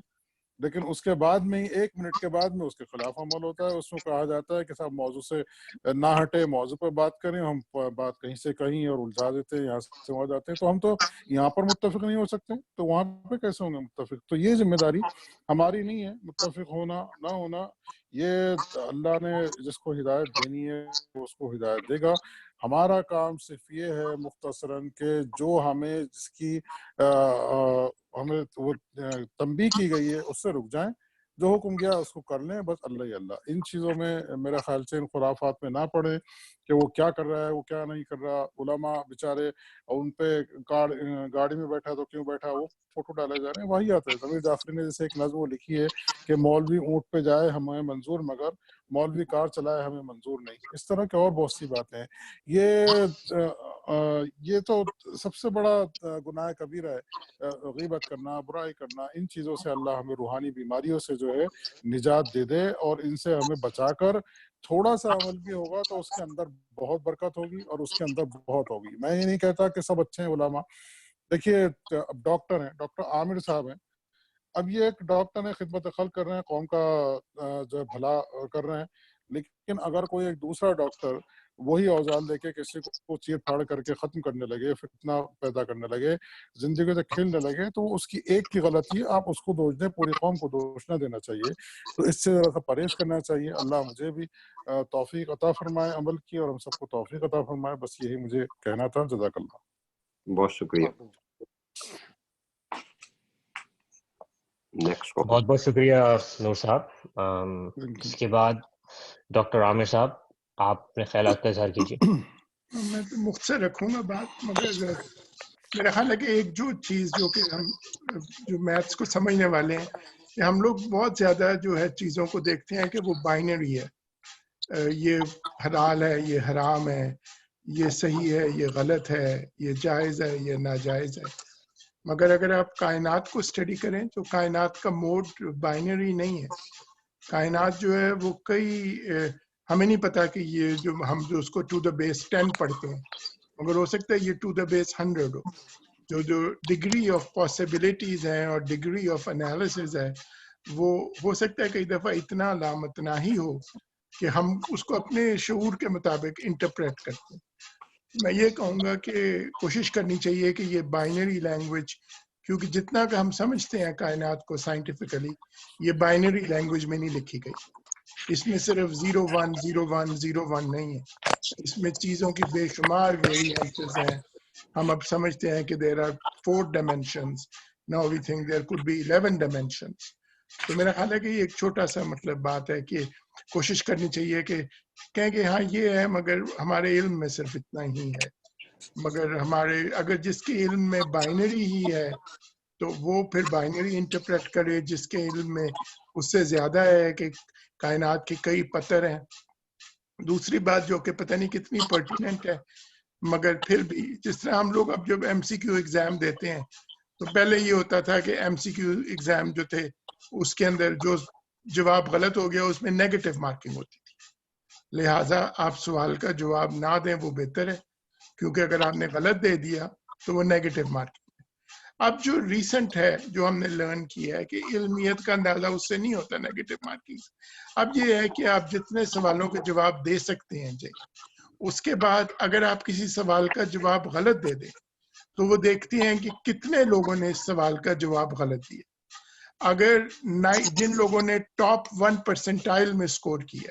لیکن اس کے بعد میں ہی 1 منٹ کے بعد میں اس کے خلاف عمل ہوتا ہے. اس میں کہا جاتا ہے کہ صاحب موضوع سے نہ ہٹے، موضوع پہ بات کریں. ہم بات کہیں سے کہیں اور الجھا دیتے ہیں، یہاں سے وہاں جاتے ہیں. تو ہم تو یہاں پر متفق نہیں ہو سکتے تو وہاں پہ کیسے ہوں گے متفق؟ تو یہ ذمہ داری ہماری نہیں ہے. متفق ہونا نہ ہونا یہ اللہ نے جس کو ہدایت دینی ہے وہ اس کو ہدایت دے گا. ہمارا کام صرف یہ ہے مختصراً کہ جو ہمیں جس کی ہمیں وہ تنبیہ کی گئی ہے اس سے رک جائیں، جو حکم گیا اس کو کر لیں. بس اللہ ہی اللہ. ان چیزوں میں میرا خیال سے ان خرافات میں نہ پڑے کہ وہ کیا کر رہا ہے وہ کیا نہیں کر رہا. علماء بیچارے ان پہ گاڑی میں بیٹھا تو کیوں بیٹھا وہ فوٹو ڈالے جا رہے ہیں. وہی آتا ہے. ضمیر جعفری نے جیسے ایک نظم وہ لکھی ہے کہ مولوی اونٹ پہ جائے ہمیں منظور مگر مولوی کار چلائے ہمیں منظور نہیں. اس طرح کے اور بہت سی باتیں ہیں. یہ یہ تو سب سے بڑا گناہ کبیرہ ہے، غیبت کرنا، برائی کرنا. ان چیزوں سے اللہ ہمیں روحانی بیماریوں سے جو ہے نجات دے دے، اور ان سے ہمیں بچا کر تھوڑا سا عمل بھی ہوگا تو اس کے اندر بہت برکت ہوگی اور اس کے اندر بہت ہوگی. میں یہ نہیں کہتا کہ سب اچھے ہیں علماء. دیکھیے اب ڈاکٹر ہیں، ڈاکٹر عامر صاحب ہیں، اب یہ ایک ڈاکٹر ہیں، خدمت خلق کر رہے ہیں، قوم کا جو ہے بھلا کر رہے ہیں. لیکن اگر کوئی ایک دوسرا ڈاکٹر وہی اوزار لے کے کسی کو چیر پھاڑ کر کے ختم کرنے لگے، فتنہ پیدا کرنے لگے، زندگی سے کھیلنے لگے، تو اس کی ایک کی غلطی آپ اس کو دوش دیں، پوری قوم کو دوش نہ دینا چاہیے. تو اس سے ذرا سا پرہیز کرنا چاہیے. اللہ مجھے بھی توفیق عطا فرمائے عمل کی، اور ہم سب کو توفیق عطا فرمائے. بس یہی مجھے کہنا تھا. جزاک اللہ. بہت شکریہ. بہت بہت شکریہ نور صاحب. اس کے بعد ڈاکٹر عامر صاحب، آپ اپنے خیالات کا اظہار کیجیے. میں تو مختصر رکھوں گا بات، مگر میرا خیال ہے کہ ایک جو چیز جو کہ ہم جو میتھس کو سمجھنے والے ہیں، کہ ہم لوگ بہت زیادہ جو ہے چیزوں کو دیکھتے ہیں کہ وہ بائنری ہے، یہ حلال ہے، یہ حرام ہے، یہ صحیح ہے، یہ غلط ہے، یہ جائز ہے، یہ ناجائز ہے. مگر اگر آپ کائنات کو اسٹڈی کریں تو کائنات کا موڈ بائنری نہیں ہے. کائنات جو ہے وہ کئی ہمیں نہیں پتا کہ یہ جو ہم جو اس کو ٹو دا بیس 10 پڑھتے ہیں، مگر ہو سکتا ہے یہ ٹو دا بیس 100 ہو. جو ڈگری آف پاسبلٹیز ہیں اور ڈگری آف انالیسز ہے، وہ ہو سکتا ہے کئی دفعہ اتنا لامتناہی ہو کہ ہم اس کو اپنے شعور کے مطابق انٹرپریٹ کرتے ہیں. میں یہ کہوں گا کہ کوشش کرنی چاہیے کہ یہ بائنری لینگویج، کیونکہ جتنا کہ ہم سمجھتے ہیں کائنات کو سائنٹیفکلی، یہ بائنری لینگویج میں نہیں لکھی گئی. اس میں صرف 0 1 0 1 0 1 نہیں ہے، اس میں چیزوں کی بے شمار ویریئنسز ہیں. ہم اب سمجھتے ہیں کہ there are 4 dimensions, now we think there could be 11 dimensions. تو میرا خیال ہے کہ یہ ایک چھوٹا سا مطلب بات ہے کہ کوشش کرنی چاہیے کہ کہیں کہ ہاں یہ ہے، مگر ہمارے علم میں صرف اتنا ہی ہے. مگر ہمارے اگر جس کے علم میں بائنری ہی ہے تو وہ پھر بائنری انٹرپریٹ کرے، جس کے علم میں اس سے زیادہ ہے کہ کائنات کے کئی پتر ہیں. دوسری بات جو کہ پتہ نہیں کتنی پرٹیننٹ ہے، مگر پھر بھی جس طرح ہم لوگ اب جب MCQ ایگزام دیتے ہیں تو پہلے یہ ہوتا تھا کہ MCQ ایگزام جو تھے اس کے اندر جو جواب غلط ہو گیا اس میں نیگیٹو مارکنگ ہوتی تھی. لہٰذا آپ سوال کا جواب نہ دیں، وہ بہتر ہے، کیونکہ اگر آپ نے غلط دے دیا تو وہ نیگیٹو مارکنگ ہے. اب جو ریسنٹ ہے جو ہم نے لرن کیا ہے کہ علمیت کا اندازہ اس سے نہیں ہوتا نیگیٹو مارکنگ. اب یہ ہے کہ آپ جتنے سوالوں کے جواب دے سکتے ہیں جی، اس کے بعد اگر آپ کسی سوال کا جواب غلط دے دیں تو وہ دیکھتے ہیں کہ کتنے لوگوں نے اس سوال کا جواب غلط دیا. اگر جن لوگوں نے ٹاپ 1% میں سکور کیا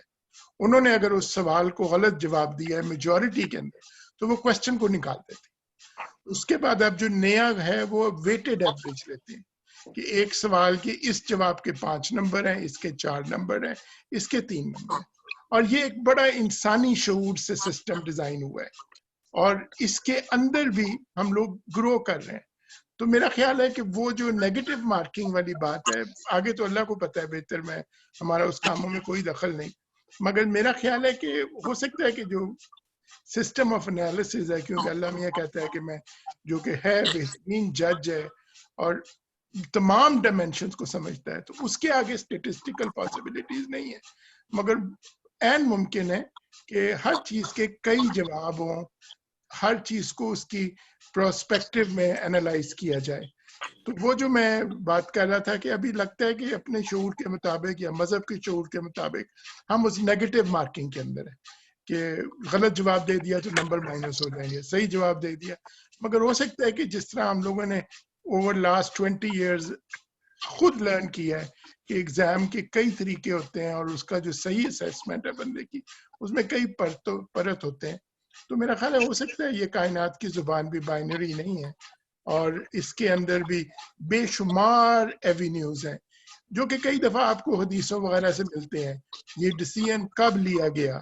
انہوں نے اگر اس سوال کو غلط جواب دیا ہے میجورٹی کے اندر تو وہ کوشچن کو نکالتے تھے. اس کے بعد اب جو نیا ہے وہ ویٹڈ ایوریج لیتے ہیں کہ ایک سوال کے اس جواب کے 5 نمبر ہیں، اس کے 4 نمبر ہیں، اس کے 3 نمبر ہیں. اور یہ ایک بڑا انسانی شعور سے سسٹم ڈیزائن ہوا ہے اور اس کے اندر بھی ہم لوگ گرو کر رہے ہیں. تو میرا خیال ہے کہ وہ جو نیگیٹو مارکنگ والی بات ہے، آگے تو اللہ کو پتہ ہے بہتر، میں ہمارا اس کاموں میں کوئی دخل نہیں، مگر میرا خیال ہے کہ ہو سکتا ہے کہ جو سسٹم آف انالیسز ہے، کیونکہ اللہ میاں کہتا ہے کہ میں جو کہ ہے بہترین جج ہے اور تمام ڈائمینشنز کو سمجھتا ہے، تو اس کے آگے اسٹیٹسٹیکل پاسبلٹیز نہیں ہے. مگر این ممکن ہے کہ ہر چیز کے کئی جواب ہوں، ہر چیز کو اس کی پروسپیکٹو میں انالائز کیا جائے. تو وہ جو میں بات کر رہا تھا کہ ابھی لگتا ہے کہ اپنے شعور کے مطابق یا مذہب کے شعور کے مطابق ہم اس نیگیٹو مارکنگ کے اندر ہیں کہ غلط جواب دے دیا تو نمبر مائنس ہو جائیں گے، صحیح جواب دے دیا. مگر ہو سکتا ہے کہ جس طرح ہم لوگوں نے اوور لاسٹ 20 ایئرز خود لرن کیا ہے کہ ایگزام کے کئی طریقے ہوتے ہیں اور اس کا جو صحیح اسیسمنٹ ہے بندے کی اس میں کئی پرت ہوتے ہیں. تو میرا خیال ہے ہو سکتا ہے یہ کائنات کی زبان بھی بائنری نہیں ہے اور اس کے اندر بھی بے شمار ایوینیوز ہیں جو کہ کئی دفعہ آپ کو حدیثوں وغیرہ سے ملتے ہیں. یہ ڈیسیژن کب لیا گیا،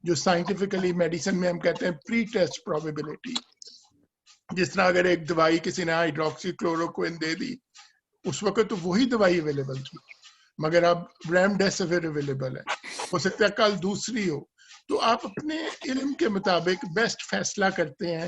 جو سائنٹیفکلی میڈیسن میں ہم کہتے ہیں پری ٹیسٹ پروبیبلٹی. جس طرح اگر ایک دوائی کسی نے ہائیڈروکسی کلوروکوئن دے دی اس وقت تو وہی دوائی اویلیبل تھی، مگر اب ریمڈیسیویر اویلیبل ہے، ہو سکتا ہے کل دوسری ہو. تو آپ اپنے علم کے مطابق بیسٹ فیصلہ کرتے ہیں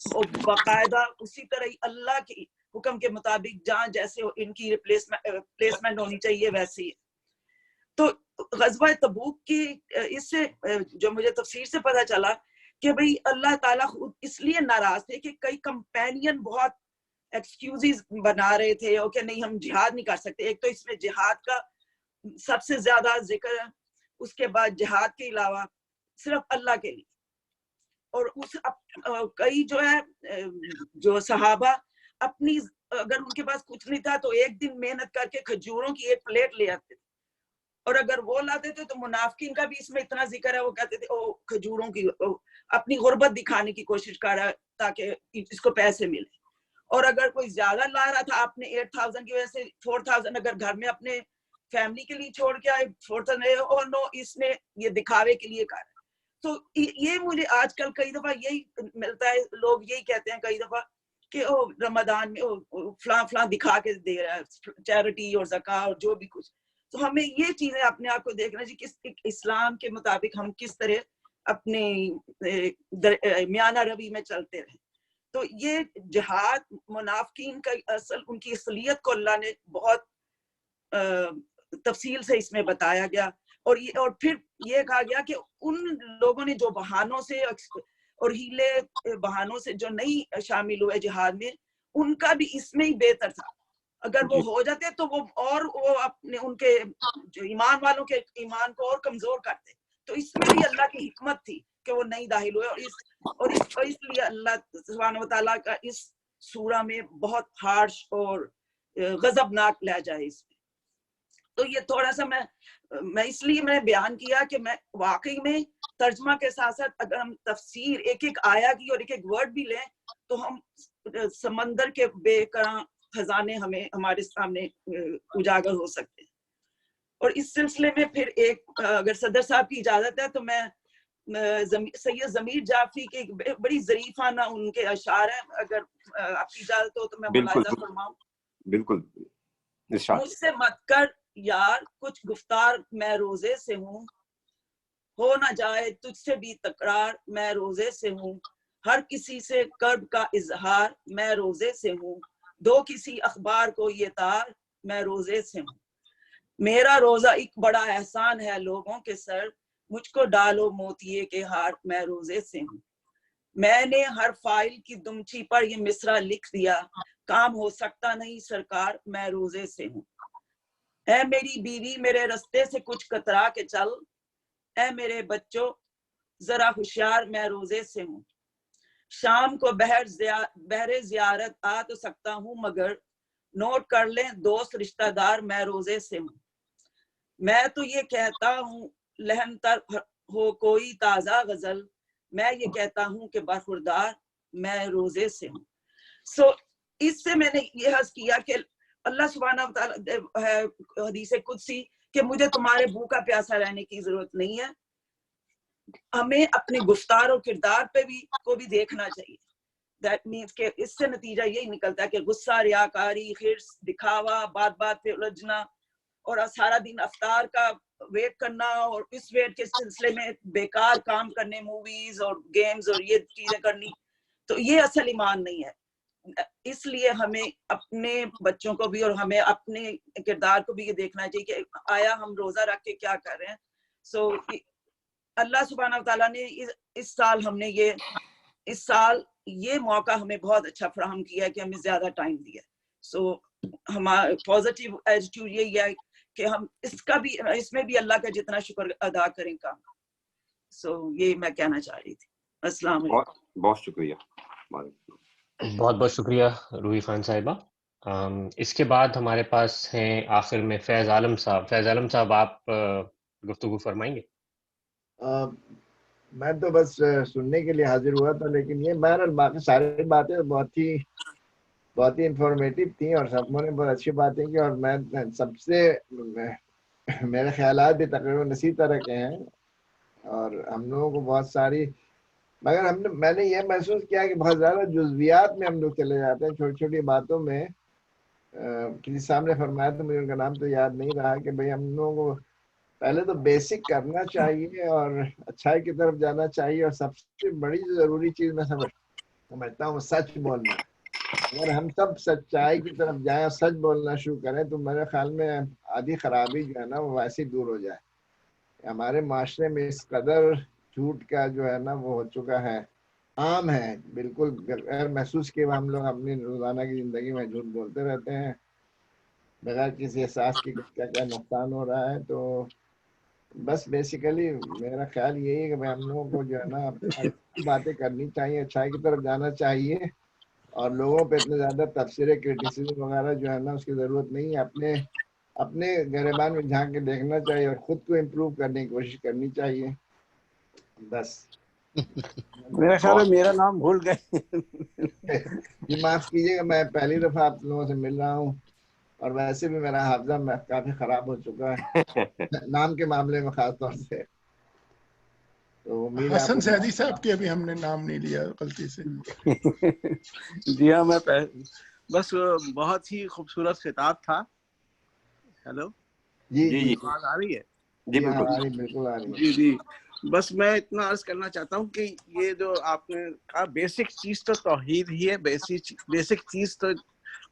اور باقاعدہ اسی طرح ہی اللہ کے حکم کے مطابق جہاں جیسے ان کی پلیسمنٹ ہونی چاہیے ویسے ہی. تو غزوہ تبوک کی اس سے جو مجھے تفسیر سے پتہ چلا کہ بھئی اللہ تعالیٰ خود اس لیے ناراض تھے کہ کئی کمپینین بہت ایکسکیوزز بنا رہے تھے اور کہ نہیں ہم جہاد نہیں کر سکتے. ایک تو اس میں جہاد کا سب سے زیادہ ذکر ہے, اس کے بعد جہاد کے علاوہ صرف اللہ کے لیے. اور اس کئی جو ہے جو صحابہ اپنی اگر ان کے پاس کچھ نہیں تھا تو ایک دن محنت کر کے کھجوروں کی ایک پلیٹ لے آتے تھے, اور اگر وہ لاتے تھے تو منافقین کا بھی اس میں اتنا ذکر ہے, وہ کہتے تھے او کھجوروں کی اپنی غربت دکھانے کی کوشش کر رہا ہے تاکہ اس کو پیسے ملے. اور اگر کوئی زیادہ لا رہا تھا آپ نے 8000 کی وجہ سے 4000 اگر گھر میں اپنے فیملی کے لیے چھوڑ کے آئے 4000 اور نو اس نے یہ دکھاوے کے لیے کر. تو یہ مجھے آج کل کئی دفعہ یہی ملتا ہے, لوگ یہی کہتے ہیں کئی دفعہ کہ او رمضان میں فلاں فلاں دکھا کے دے رہا ہے چیریٹی اور زکوٰۃ اور جو بھی کچھ. تو ہمیں یہ چیزیں اپنے آپ کو دیکھنا چاہیے کہ اسلام کے مطابق ہم کس طرح اپنے میانہ روی میں چلتے رہیں. تو یہ جہاد منافقین کا اصل ان کی اصلیت کو اللہ نے بہت تفصیل سے اس میں بتایا گیا. اور پھر یہ کہا گیا کہ ان لوگوں نے جو بہانوں سے اور ہیلے بہانوں سے جو نہیں شامل ہوئے جہاد میں, ان کا بھی اس میں ہی بہتر تھا. اگر وہ ہو جاتے تو وہ اپنے ان کے جو ایمان والوں کے ایمان کو اور کمزور کرتے. تو اس میں بھی اللہ کی حکمت تھی کہ وہ نہیں داخل ہوئے, اور اس لیے اللہ سبحانہ و تعالیٰ کا اس سورہ میں بہت ہارش اور غضبناک لہجہ ہے اس میں. تو یہ تھوڑا سا میں اس لیے میں نے بیان کیا کہ میں واقعی میں ترجمہ کے ساتھ ساتھ اگر ہم تفسیر ایک ایک آیا کی اور ایک ایک ورڈ بھی لیں تو ہم سمندر کے بے کراں خزانے ہمارے سامنے اجاگر ہو سکتے ہیں. اور اس سلسلے میں پھر ایک اگر صدر صاحب کی اجازت ہے تو میں سید ضمیر جعفری کے بڑی ظریفانہ ان کے اشعار ہیں, اگر آپ کی اجازت ہو تو میں ملاحظہ فرماؤں. بالکل. مجھ سے مت کر یار کچھ گفتار میں روزے سے ہوں, ہو نہ جائے تجھ سے بھی تکرار میں روزے سے ہوں, ہر کسی سے کرب کا اظہار میں روزے سے ہوں, دو کسی اخبار کو یہ تار میں روزے سے ہوں. میرا روزہ ایک بڑا احسان ہے لوگوں کے سر, مجھ کو ڈالو موتیے کے ہار میں روزے سے ہوں. میں نے ہر فائل کی دمچی پر یہ مصرع لکھ دیا, کام ہو سکتا نہیں سرکار میں روزے سے ہوں. اے میری بیوی میرے رستے سے کچھ کترا کے چل, اے میرے بچوں ذرا ہوشیار میں روزے سے ہوں. شام کو بہر زیارت آ تو سکتا ہوں مگر نوٹ کر لیں دوست رشتہ دار میں روزے سے ہوں. میں تو یہ کہتا ہوں لہن تر ہو کوئی تازہ غزل, میں یہ کہتا ہوں کہ برخوردار میں روزے سے ہوں. سو اس سے میں نے یہ عرض کیا کہ اللہ سبحانہ و تعالیٰ ہے حدیث قدسی کہ مجھے تمہارے بھوکا پیاسا رہنے کی ضرورت نہیں ہے. ہمیں اپنے گفتار اور کردار پہ کو بھی دیکھنا چاہیے. دیٹ مینس کہ اس سے نتیجہ یہی نکلتا ہے کہ غصہ, ریاکاری, حرص, دکھاوا, بات بات پہ الجھنا اور سارا دن افطار کا ویٹ کرنا اور اس ویٹ کے سلسلے میں بیکار کام کرنے, موویز اور گیمز اور یہ چیزیں کرنی, تو یہ اصل ایمان نہیں ہے. اس لیے ہمیں اپنے بچوں کو بھی اور ہمیں اپنے کردار کو بھی یہ دیکھنا چاہیے کہ آیا ہم روزہ رکھ کے کیا کر رہے ہیں. سو اللہ سبحانہ و تعالیٰ نے اس سال یہ موقع ہمیں بہت اچھا فراہم کیا ہے کہ ہمیں زیادہ ٹائم دیا. سو ہمارا پازیٹیو ایٹیٹیوڈ یہی ہے کہ ہم اس میں بھی اللہ کا جتنا شکر ادا کریں کام. سو یہ میں کہنا چاہ رہی تھی. السلام علیکم. بہت شکریہ. بہت بہت شکریہ روحی خان صاحبہ. اس کے بعد ہمارے پاس ہیں آخر میں فیض عالم صاحب. فیض عالم صاحب آپ گفتگو فرمائیں گے؟ میں تو بس سننے کے لیے حاضر ہوا تھا, لیکن یہ بہرحال باقی ساری باتیں بہت ہی انفارمیٹیو تھیں اور سب نے بہت اچھی باتیں کی, اور میں سب سے میرے خیالات بھی تقریباً اسی طرح کے ہیں, اور ہم لوگوں کو بہت ساری, مگر میں نے یہ محسوس کیا کہ بہت زیادہ جزویات میں ہم لوگ چلے جاتے ہیں, چھوٹی چھوٹی باتوں میں. کسی سامنے فرمایا تو مجھے ان کا نام تو یاد نہیں رہا کہ بھئی ہم لوگوں کو پہلے تو بیسک کرنا چاہیے اور اچھائی کی طرف جانا چاہیے, اور سب سے بڑی ضروری چیز میں سمجھتا ہوں سچ بولنا. اگر ہم سب سچائی کی طرف جائیں اور سچ بولنا شروع کریں تو میرے خیال میں آدھی خرابی جو ہے نا وہ ویسے دور ہو جائے. ہمارے معاشرے میں اس قدر جھوٹ کا جو ہے نا وہ ہو چکا ہے, عام ہے, بالکل غیر محسوس کیے ہم لوگ اپنی روزانہ کی زندگی میں جھوٹ بولتے رہتے ہیں بغیر کسی احساس کی کیا کیا نقصان ہو رہا ہے. تو بس بیسیکلی میرا خیال یہی ہے کہ ہم لوگوں کو جو ہے نا باتیں کرنی چاہیے, اچھائی کی طرف جانا چاہیے, اور لوگوں پہ اتنے زیادہ تبصرے کرٹیسزم وغیرہ جو ہے نا اس کی ضرورت نہیں ہے. اپنے گریبان میں جھانک کے دیکھنا چاہیے اور خود کو امپروو کرنے کی کوشش کرنی چاہیے. بس میرا خیال ہے میرا نام بھول گئے. جی معاف کیجیے گا, میں پہلی دفعہ آپ لوگوں سے مل رہا ہوں اور ویسے بھی میرا حافظہ کافی خراب ہو چکا ہے نام کے معاملے میں خاص طور سے. تو امید حسن سعدی صاحب کے ابھی ہم نے نام نہیں لیا غلطی سے. جی ہاں, میں بس بہت ہی خوبصورت خطاب تھا. ہیلو جی جی آواز آ رہی ہے؟ جی بالکل آ رہی ہے. جی جی, بس میں اتنا عرض کرنا چاہتا ہوں کہ یہ جو آپ نے کہا بیسک چیز تو توحید ہی ہے. بیسک چیز تو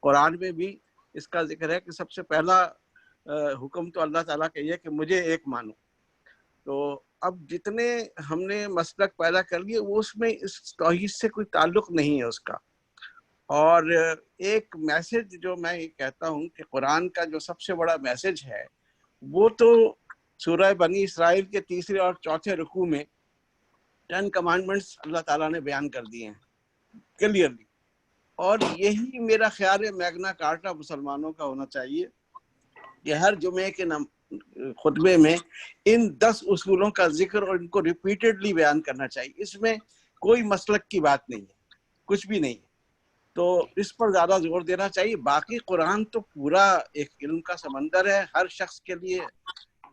قرآن میں بھی اس کا ذکر ہے کہ سب سے پہلا حکم تو اللہ تعالیٰ کا یہ کہ مجھے ایک مانو. تو اب جتنے ہم نے مسلک پیدا کر لیے وہ اس میں اس توحید سے کوئی تعلق نہیں ہے اس کا. اور ایک میسج جو میں یہ کہتا ہوں کہ قرآن کا جو سب سے بڑا میسج ہے وہ تو سورہ بنی اسرائیل کے 3 اور 4 رکوع میں 10 کمانڈمنٹس اللہ تعالیٰ نے بیان کر دیے ہیں کلیئرلی. اور یہی میرا خیال ہے میگنا کارٹا مسلمانوں کا ہونا چاہیے کہ ہر جمعے کے خطبے میں ان 10 اصولوں کا ذکر اور ان کو ریپیٹڈلی بیان کرنا چاہیے. اس میں کوئی مسلک کی بات نہیں ہے, کچھ بھی نہیں ہے, تو اس پر زیادہ زور دینا چاہیے. باقی قرآن تو پورا ایک علم کا سمندر ہے ہر شخص کے لیے,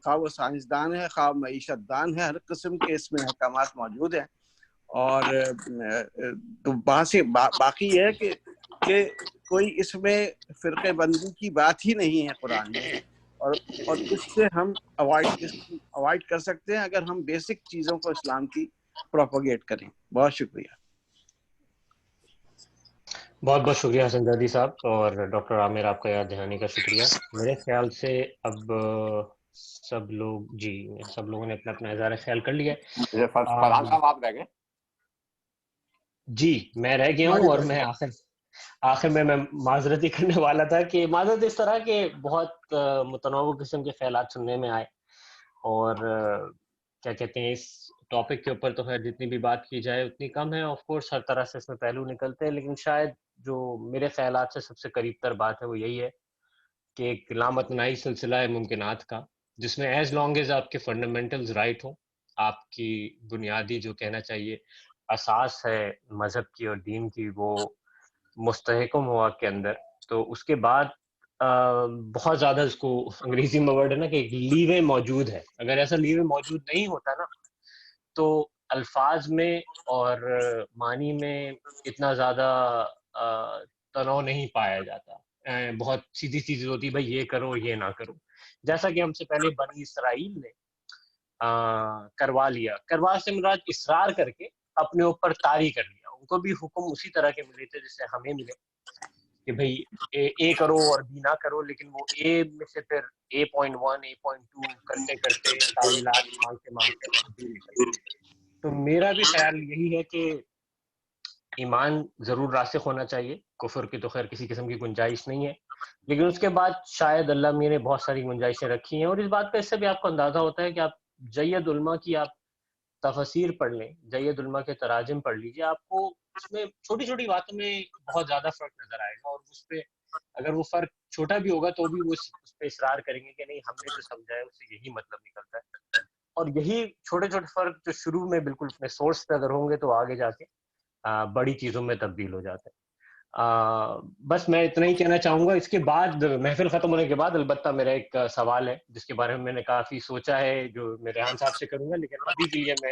خواہ وہ سائنسدان ہے خواہ معیشت دان ہے, ہر قسم کے اس میں احکامات موجود ہیں. اور تو باقی یہ ہے کہ کوئی اس میں فرقے بندی کی بات ہی نہیں ہے قرآن میں, اور اس سے ہم اوائڈ کر سکتے ہیں اگر ہم بیسک چیزوں کو اسلام کی پروپیگیٹ کریں. بہت شکریہ. بہت بہت شکریہ حسن زادی صاحب, اور ڈاکٹر عامر آپ کا یاد دہانی کا شکریہ. میرے خیال سے اب سب لوگوں نے اپنا اپنا اظہار خیال کر لیا. فرحان صاحب آپ رہ گئے. جی میں رہ گیا ہوں, اور میں آخر میں معذرتی کرنے والا تھا کہ معذرت اس طرح کے بہت متنوع قسم کے خیالات سننے میں آئے, اور کیا کہتے ہیں اس ٹاپک کے اوپر تو خیر جتنی بھی بات کی جائے اتنی کم ہے. آف کورس ہر طرح سے اس میں پہلو نکلتے ہیں, لیکن شاید جو میرے خیالات سے سب سے قریب تر بات ہے وہ یہی ہے کہ ایک لامتناہی سلسلہ ہے ممکنات کا, جس میں ایز لانگ ایز آپ کے فنڈامنٹلز رائٹ ہوں, آپ کی بنیادی جو کہنا چاہیے اساس ہے مذہب کی اور دین کی وہ مستحکم ہو آپ کے اندر, تو اس کے بعد بہت زیادہ اس کو انگریزی میں ورڈ ہے نا کہ ایک لیوے موجود ہے. اگر ایسا لیوے موجود نہیں ہوتا نا تو الفاظ میں اور معنی میں اتنا زیادہ تنوع نہیں پایا جاتا. بہت سیدھی چیز ہوتی بھائی یہ کرو یہ نہ کرو, جیسا کہ ہم سے پہلے بنی اسرائیل نے کروا سے مراد اصرار کر کے اپنے اوپر طاری کر لیا. ان کو بھی حکم اسی طرح کے ملے تھے جس سے ہمیں ملے کہ بھئی اے کرو اور بی نہ کرو, لیکن وہ اے میں سے پھر A.1 A.2 کرتے کرتے تعویلات مانگتے بی نکل. تو میرا بھی خیال یہی ہے کہ ایمان ضرور راسخ ہونا چاہیے, کفر کی تو خیر کسی قسم کی گنجائش نہیں ہے, لیکن اس کے بعد شاید اللہ میاں نے بہت ساری گنجائشیں رکھی ہیں. اور اس بات پہ اس سے بھی آپ کو اندازہ ہوتا ہے کہ آپ جید علماء کی آپ تفسیر پڑھ لیں, جید علماء کے تراجم پڑھ لیجیے, آپ کو اس میں چھوٹی چھوٹی باتوں میں بہت زیادہ فرق نظر آئے گا. اور اس پہ اگر وہ فرق چھوٹا بھی ہوگا تو بھی وہ اس پہ اصرار کریں گے کہ نہیں ہم نے جو سمجھا ہے اس سے یہی مطلب نکلتا ہے. اور یہی چھوٹے چھوٹے فرق جو شروع میں بالکل اپنے سورس پہ اگر ہوں گے تو آگے جا کے بڑی چیزوں میں تبدیل ہو جاتا ہے. بس میں اتنا ہی کہنا چاہوں گا. اس کے بعد محفل ختم ہونے کے بعد البتہ میرا ایک سوال ہے جس کے بارے میں نے کافی سوچا ہے, جو میں ریحان صاحب سے کروں گا, لیکن ابھی کے لیے میں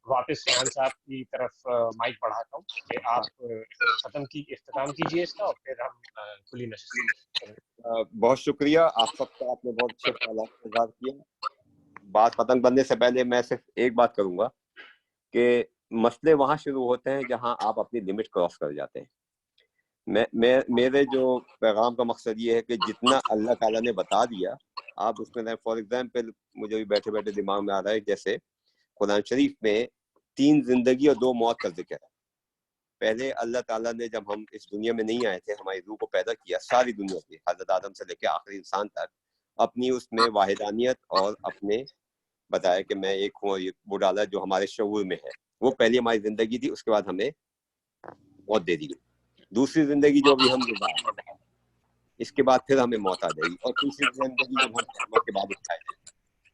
واپس ریحان صاحب کی طرف مائک بڑھاتا ہوں کہ آپ اختتام کیجیے اس کا, اور پھر ہم کھلی نشست. بہت شکریہ آپ سب کا, آپ نے بہت اچھے خیالات کا اظہار کیا. بات ختم کرنے سے پہلے میں صرف ایک بات کروں گا کہ مسئلے وہاں شروع ہوتے ہیں جہاں آپ اپنی لمٹ کراس کر جاتے ہیں. میرے جو پیغام کا مقصد یہ ہے کہ جتنا اللہ تعالیٰ نے بتا دیا آپ اس میں رہیں. فار ایگزامپل مجھے بھی بیٹھے بیٹھے دماغ میں آ رہا ہے جیسے قرآن شریف میں 3 زندگی اور 2 موت کا ذکر ہے. پہلے اللہ تعالیٰ نے جب ہم اس دنیا میں نہیں آئے تھے ہماری روح کو پیدا کیا ساری دنیا کی حضرت آدم سے لے کے آخری انسان تک اپنی اس میں واحدانیت اور اپنے بتایا کہ میں ایک ہوں, اور وہ ڈالا جو ہمارے شعور میں ہے. وہ پہلی ہماری زندگی تھی, اس کے بعد ہمیں موت دے دی گئی. دوسری زندگی جو بھی ہم گزارے اس کے بعد پھر ہمیں موت آ جائے گی, اور تیسری زندگی جب ہم موت کے بعد اٹھائے جائیں.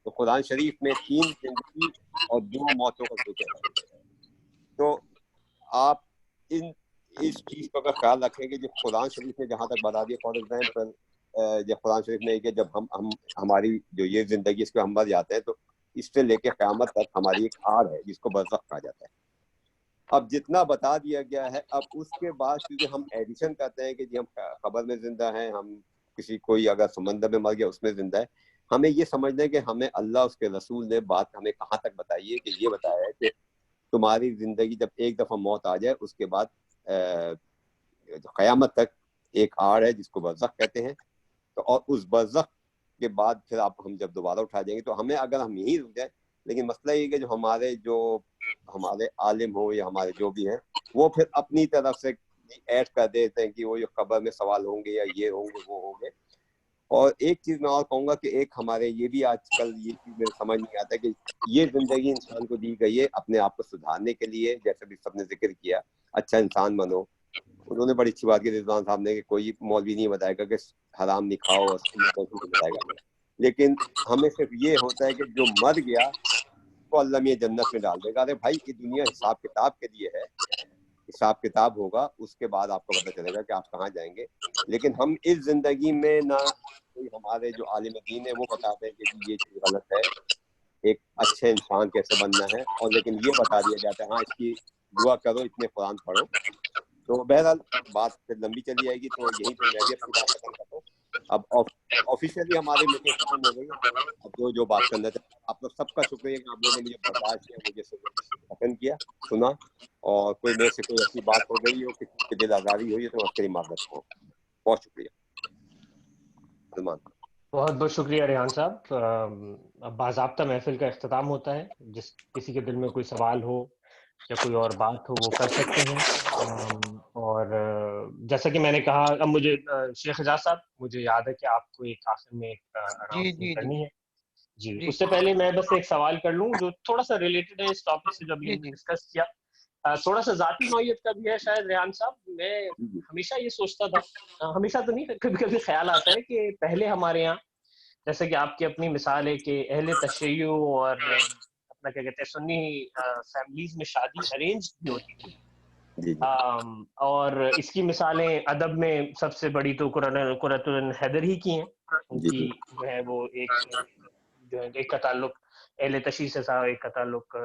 تو قرآن شریف میں 3 زندگی اور 2 موتوں کا ذکر ہے. تو آپ اس چیز کا خیال رکھیں کہ جو قرآن شریف نے جہاں تک بتا دیا, فار ایگزامپل جب قرآن شریف میں کہ جب ہم ہماری جو یہ زندگی اس پہ ہم مر جاتے ہیں تو اس سے لے کے قیامت تک ہماری ایک آڑ ہے جس کو برزخ کہا جاتا ہے. اب جتنا بتا دیا گیا ہے, اب اس کے بعد کیونکہ ہم ایڈیشن کرتے ہیں کہ جی ہم قبر میں زندہ ہیں, ہم کسی کوئی اگر سمندر میں مر گیا اس میں زندہ ہے, ہمیں یہ سمجھنا ہے کہ ہمیں اللہ اس کے رسول نے بات ہمیں کہاں تک بتائی ہے کہ یہ بتایا ہے کہ تمہاری زندگی جب ایک دفعہ موت آ جائے اس کے بعد قیامت تک ایک آڑ ہے جس کو برزخ کہتے ہیں. تو اور اس برزخ کے بعد پھر ہم جب دوبارہ اٹھا جائیں گے تو ہمیں اگر ہم یہیں رک جائیں, لیکن مسئلہ یہ کہ جو ہمارے عالم ہو یا ہمارے جو بھی ہیں وہ پھر اپنی طرف سے ایڈ کر دیتے ہیں کہ وہ قبر میں سوال ہوں گے یا یہ ہوں گے وہ ہوں گے. اور ایک چیز میں اور کہوں گا کہ ایک ہمارے یہ بھی آج کل یہ چیز میں سمجھ نہیں آتا کہ یہ زندگی انسان کو دی گئی ہے اپنے آپ کو سدھارنے کے لیے, جیسے بھی سب نے ذکر کیا اچھا انسان بنو. انہوں نے بڑی اچھی بات کی رضوان صاحب نے کہ کوئی مولوی نہیں بتائے گا کہ حرام نہیں کھاؤ اور بتائے گا, لیکن ہمیں صرف یہ ہوتا ہے کہ جو مر گیا کو اللہ میں جنت میں ڈال دے گا. ارے بھائی یہ دنیا حساب کتاب کے لیے ہے, حساب کتاب ہوگا اس کے بعد آپ کو پتہ چلے گا کہ آپ کہاں جائیں گے. لیکن ہم اس زندگی میں نہ کوئی ہمارے جو عالم دین ہے وہ بتاتے ہیں کہ یہ چیز غلط ہے, ایک اچھے انسان کیسے بننا ہے, اور لیکن یہ بتا دیا جاتا ہے ہاں اس کی دعا کرو, اتنے قرآن پڑھو. تو بہرحال بات پھر لمبی چلی جائے گی, تو یہیں پہ میں بھی اپنی بات ختم کرتا ہوں. اب آفیشیلی ہماری میٹنگ ختم ہو گئی. اب جو بات کرنا چاہتے ہیں آپ لوگ سب کا شکریہ کہ آپ لوگوں نے مجھے برداشت کیا, مجھے پسند کیا, سنا, اور کوئی میرے سے کوئی ایسی بات ہو گئی ہو کسی کی دل آزاری ہوئی ہے تو میں اس کے لیے معذرت ہوں. بہت شکریہ سلمان. بہت بہت شکریہ ریحان صاحب. اب باضابطہ محفل کا اختتام ہوتا ہے. جس کسی کے دل میں کوئی سوال ہو یا کوئی اور بات ہو وہ کر سکتے ہیں. اور جیسا کہ میں نے کہا, اب مجھے شیخ اعجاز صاحب مجھے یاد ہے کہ آپ کو ایک آخر میں اناؤنسمنٹ کرنی ہے. جی اس سے پہلے میں بس ایک سوال کر لوں جو تھوڑا سا ریلیٹڈ ہے اس ٹاپک سے جو ابھی ہم نے ڈسکس کیا, تھوڑا سا ذاتی نوعیت کا بھی ہے شاید. ریحان صاحب میں ہمیشہ یہ سوچتا تھا, ہمیشہ تو نہیں, کبھی کبھی خیال آتا ہے کہ پہلے ہمارے یہاں جیسے کہ آپ کی اپنی مثال ہے کہ اہل تشیع اور اپنا کیا کہتے ہیں سنی فیملیز میں شادی ارینج بھی ہوتی تھی, اور اس کی مثالیں ادب میں سب سے بڑی تو قرۃ الحیدر ہی کی ہیں. ان کی جو ہے وہ ایک کا تعلق اہل تشیع سے تھا, ایک کا تعلق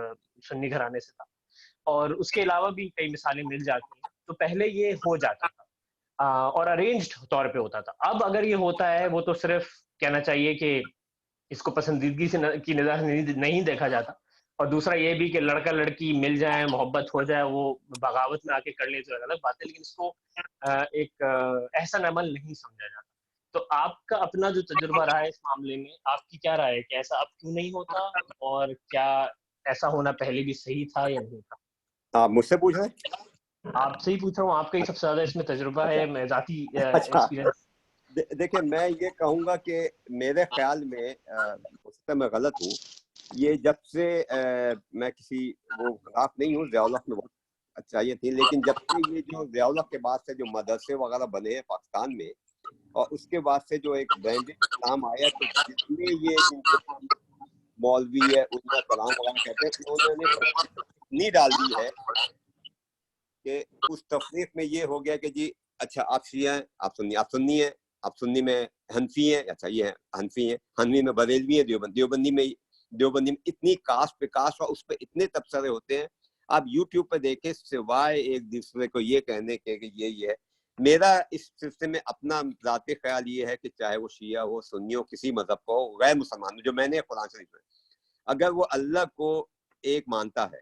سنی گھرانے سے تھا, اور اس کے علاوہ بھی کئی مثالیں مل جاتی ہیں. تو پہلے یہ ہو جاتا تھا اور ارینجڈ طور پہ ہوتا تھا. اب اگر یہ ہوتا ہے وہ تو صرف کہنا چاہیے کہ اس کو پسندیدگی سے کی نظر نہیں دیکھا جاتا, اور دوسرا یہ بھی کہ لڑکا لڑکی مل جائیں, محبت ہو جائے, وہ بغاوت میں آ کے کر لیں تو الگ بات ہے, لیکن اس کو ایک احسن عمل نہیں سمجھا جاتا. تو آپ کا اپنا جو تجربہ رہا ہے اس معاملے میں, آپ کی کیا رائے ہے کہ ایسا اب کیوں نہیں ہوتا, اور کیا ایسا ہونا پہلے بھی صحیح تھا یا نہیں تھا؟ آپ مجھ سے پوچھ رہے ہیں؟ آپ سے ہی پوچھ رہا ہوں, آپ کا ہی سب سے زیادہ اس میں تجربہ ہے, میں ذاتی ایکسپیرینس. دیکھیں میں یہ کہوں گا کہ میرے خیال میں ہو سکتا ہے میں غلط ہوں, یہ جب سے میں کسی وہ خلاف نہیں ہوں, ضیاء الحق میں بہت اچھائیاں تھیں, لیکن جب سے یہ جو ضیاء الحق کے بعد سے جو مدرسے وغیرہ بنے ہیں پاکستان میں, اور اس کے بعد سے جو ایک برانڈڈ اسلام آیا, تو جتنے یہ مولوی ہے علماء کرام وغیرہ کہتے ہیں, انہوں نے اتنی ڈال دی ہے کہ اس تفریق میں یہ ہو گیا کہ جی اچھا آپ شیعہ ہیں, آپ سنی ہیں, آپ سنی میں حنفی ہیں, اچھا یہ حنفی ہیں, حنفی میں بریلوی ہیں, دیوبندی میں اتنی کاسٹ پہ کاسٹ, اور اس پہ اتنے تبصرے ہوتے ہیں. آپ یوٹیوب پہ دیکھیں, سوائے ایک دوسرے کو یہ کہنے کے کہ یہ ہے. میرا اس سلسلے میں اپنا ذاتی خیال یہ ہے کہ چاہے وہ شیعہ ہو, سنی ہو, کسی مذہب کو ہو, غیر مسلمان جو میں نے قرآن شریف میں, اگر وہ اللہ کو ایک مانتا ہے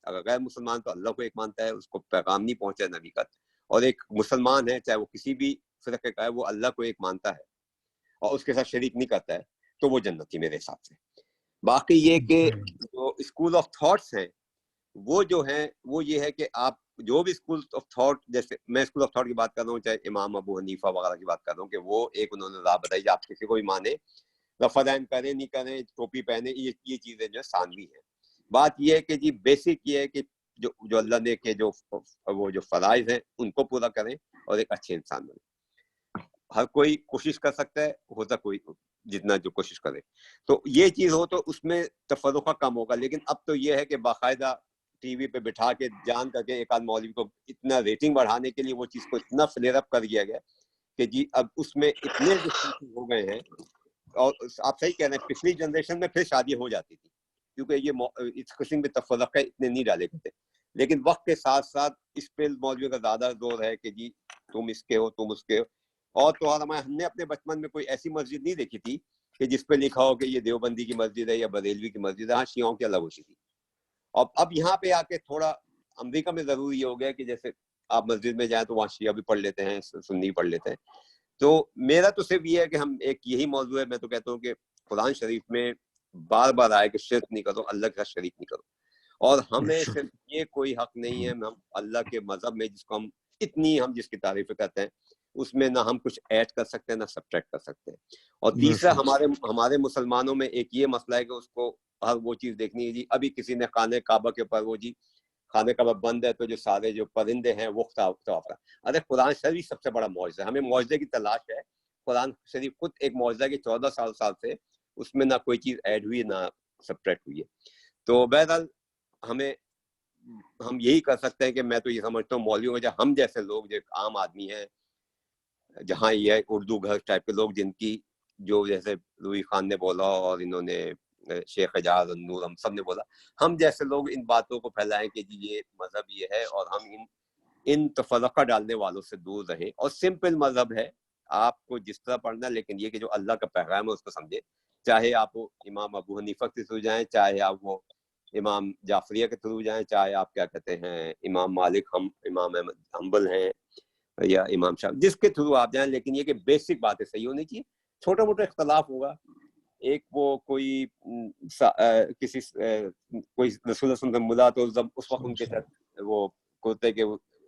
اگر غیر مسلمان تو اللہ کو ایک مانتا ہے, اس کو پیغام نہیں پہنچا نبی کا, اور ایک مسلمان ہے چاہے وہ کسی بھی فرقے کا ہے, وہ اللہ کو ایک مانتا ہے اور اس کے ساتھ شریک نہیں کرتا ہے, تو وہ جنتی میرے حساب سے. باقی یہ کہ جو اسکول آف تھاٹس ہیں وہ جو ہیں وہ یہ ہے کہ آپ جو بھی اسکول آف تھاٹ, جیسے میں اسکول آف تھاٹ کی بات کر رہا ہوں, چاہے امام ابو حنیفہ وغیرہ کی بات کر رہا ہوں, کہ وہ ایک انہوں نے راہ بتائی کہ آپ کسی کو بھی مانے, رفع دین کریں نہیں کریں, ٹوپی پہنے, یہ چیزیں جو ہے ثانوی ہیں. بات یہ ہے کہ جی بیسک یہ ہے کہ جو اللہ نے کے وہ جو فرائض ہیں ان کو پورا کریں اور ایک اچھے انسان بنیں. ہر کوئی کوشش کر سکتا ہے, ہوتا کوئی جتنا جو کوشش کرے, تو یہ چیز ہو تو اس میں تفرقہ کم ہوگا. لیکن اب تو یہ ہے کہ باقاعدہ ٹی وی پہ بٹھا کے جان کر کے ایک آدھ مولوی کو اتنا ریٹنگ بڑھانے کے لیے وہ چیز کو اتنا فلیئر اپ کر دیا گیا کہ جی اب اس میں اتنے ہو گئے ہیں. اور آپ صحیح کہہ رہے ہیں, پچھلی جنریشن میں پھر شادی ہو جاتی تھی کیونکہ یہ اس قسم کے تفرقے اتنے نہیں ڈالے کرتے. لیکن وقت کے ساتھ ساتھ اس پہ مولوی کا زیادہ زور ہے کہ جی تم اس کے ہو, تم اس کے ہو. اور تو ہم نے اپنے بچپن میں کوئی ایسی مسجد نہیں دیکھی تھی کہ جس پہ لکھا ہو کہ یہ دیوبندی کی مسجد ہے یا بریلوی کی مسجد ہے. ہاں, شیعوں کی الگ ہوتی تھی. اور اب یہاں پہ آ کے تھوڑا امریکہ میں ضروری ہو گیا کہ جیسے آپ مسجد میں جائیں تو وہاں شیعہ بھی پڑھ لیتے ہیں, سنی پڑھ لیتے ہیں. تو میرا تو صرف یہ ہے کہ ہم ایک یہی موضوع ہے, میں تو کہتا ہوں کہ قرآن شریف میں بار بار آئے کہ شرک نہیں کرو, اللہ کے ساتھ شریک نہیں کرو. اور ہمیں صرف یہ کوئی حق نہیں ہے, ہم اللہ کے مذہب میں جس کو ہم جس کی تعریف کرتے ہیں اس میں نہ ہم کچھ ایڈ کر سکتے ہیں نہ سبٹریکٹ کر سکتے ہیں. اور تیسرا ہمارے مسلمانوں میں ایک یہ مسئلہ ہے کہ اس کو ہر وہ چیز دیکھنی ہے. جی ابھی کسی نے خانہ کعبہ کے اوپر وہ جی خانہ کعبہ بند ہے تو جو سارے جو پرندے ہیں وہ ارے قرآن شریف سب سے بڑا معجزہ ہے, ہمیں معجزے کی تلاش ہے. قرآن شریف خود ایک معجزہ ہے کہ 14 سال سے اس میں نہ کوئی چیز ایڈ ہوئی نہ سبٹریکٹ ہوئی ہے. تو بہرحال ہم یہی کر سکتے ہیں کہ میں تو یہ سمجھتا ہوں مولویوں کا ہم جیسے لوگ جو عام آدمی ہیں, جہاں یہ اردو گھر ٹائپ کے لوگ جن کی جو جیسے روحی خان نے بولا اور انہوں نے شیخ اعجاز النور ہم سب نے بولا, ہم جیسے لوگ ان باتوں کو پھیلائیں کہ جی یہ مذہب یہ ہے اور ہم ان تفرقہ ڈالنے والوں سے دور رہیں. اور سمپل مذہب ہے, آپ کو جس طرح پڑھنا, لیکن یہ کہ جو اللہ کا پیغام ہے اس کو سمجھے. چاہے آپ امام ابو حنیفہ کے تھرو جائیں, چاہے آپ وہ امام جعفریہ کے تھرو جائیں, چاہے آپ کیا کہتے ہیں امام مالک امام احمد حنبل ہیں یا امام شاہ, جس کے تھرو آپ جائیں. لیکن یہ کہ بیسک باتیں صحیح ہونی چاہیے. چھوٹا موٹا اختلاف ہوگا, ایک وہ کوئی کسی کوئی رسول اللہ ملا تو اس وقت ان کے ساتھ وہ کرتے کے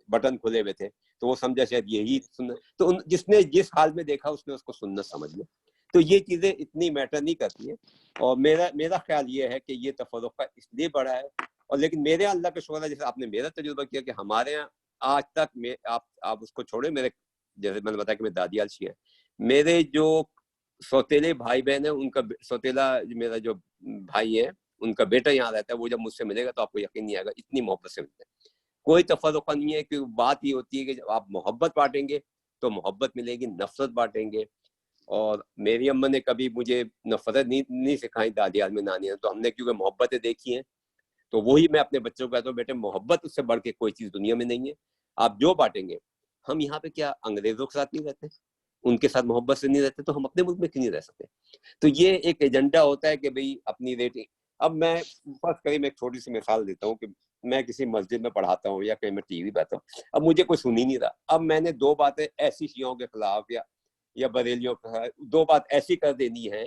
بٹن کھلے ہوئے تھے تو وہ سمجھا شاید یہی سنت, تو جس نے جس حال میں دیکھا اس نے اس کو سنت سمجھ لیا. تو یہ چیزیں اتنی میٹر نہیں کرتی ہیں. اور میرا خیال یہ ہے کہ یہ تفرقہ اس لیے بڑا ہے. اور لیکن میرے اللہ کا شکر ہے, جیسے آپ نے میرا تجربہ کیا کہ ہمارے یہاں آج تک آپ اس کو چھوڑیں, میرے جیسے میں نے بتایا کہ میں دادیال شیعہ ہے, میرے جو سوتیلے بھائی بہن ہیں ان کا سوتیلا میرا جو بھائی ہے ان کا بیٹا یہاں رہتا ہے, وہ جب مجھ سے ملے گا تو آپ کو یقین نہیں آئے گا اتنی محبت سے ملتے ہیں. کوئی تفرقہ نہیں ہے, کہ بات یہ ہوتی ہے کہ جب آپ محبت بانٹیں گے تو محبت ملے گی, نفرت بانٹیں گے. اور میری اماں نے کبھی مجھے نفرت نہیں سکھائی دادیال میں نانی نے, تو ہم نے کیونکہ محبتیں دیکھی ہیں تو وہی میں اپنے بچوں کو کہتا ہوں, بیٹے محبت اس سے بڑھ کے کوئی چیز دنیا میں نہیں ہے. آپ جو بانٹیں گے, ہم یہاں پہ کیا انگریزوں کے ساتھ نہیں رہتے, ان کے ساتھ محبت سے نہیں رہتے, تو ہم اپنے ملک میں کیوں نہیں رہ سکتے. تو یہ ایک ایجنڈا ہوتا ہے کہ بھئی اپنی ریٹنگ. اب میں فرض کریں میں ایک چھوٹی سی مثال دیتا ہوں کہ میں کسی مسجد میں پڑھاتا ہوں یا کہیں میں ٹی وی پہ آتا ہوں, اب مجھے کوئی سن ہی نہیں رہا. اب میں نے 2 باتیں ایسی شیعوں کے خلاف یا بریلیوں کے خلاف 2 بات ایسی کر دینی ہے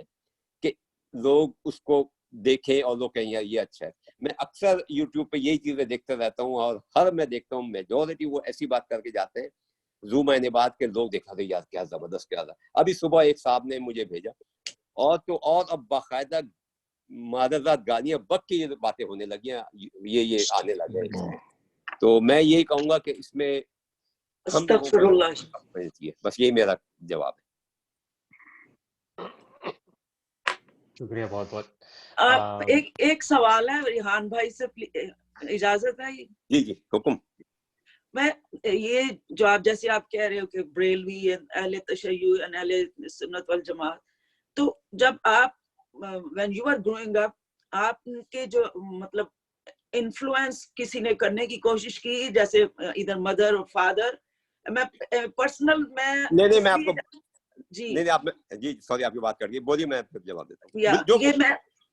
کہ لوگ اس کو دیکھیں اور لوگ کہیں یار یہ اچھا ہے. میں اکثر یوٹیوب پہ یہی چیزیں دیکھتا رہتا ہوں, اور میں دیکھتا ہوں میجورٹی وہ ایسی بات کر کے جاتے ہیں 2 مہینے بعد کے لوگ دیکھا تھے یار کیا زبردست کیا تھا. ابھی صبح ایک صاحب نے مجھے بھیجا اور اب باقاعدہ معذرات گالیاں بک کی یہ باتیں ہونے لگی ہیں, یہ آنے لگے ہیں. تو میں یہی کہوں گا کہ اس میں ہم بس یہی میرا جواب ہے. شکریہ بہت بہت. ایک سوال ہے ریحان بھائی سے, اجازت ہے؟ جی حکم. میں یہ جو آپ جیسے آپ کہہ رہے ہو کہ بریلوی اہل تشیع اہل سنت والجماعت, تو جب آپ when you were growing up آپ کے جو مطلب انفلوئنس کسی نے کرنے کی کوشش کی جیسے ادھر مدر اور فادر؟ میں پرسنل میں آپ کو جی سوری آپ کی بات کر گئی, بولیے میں جواب دیتا ہوں.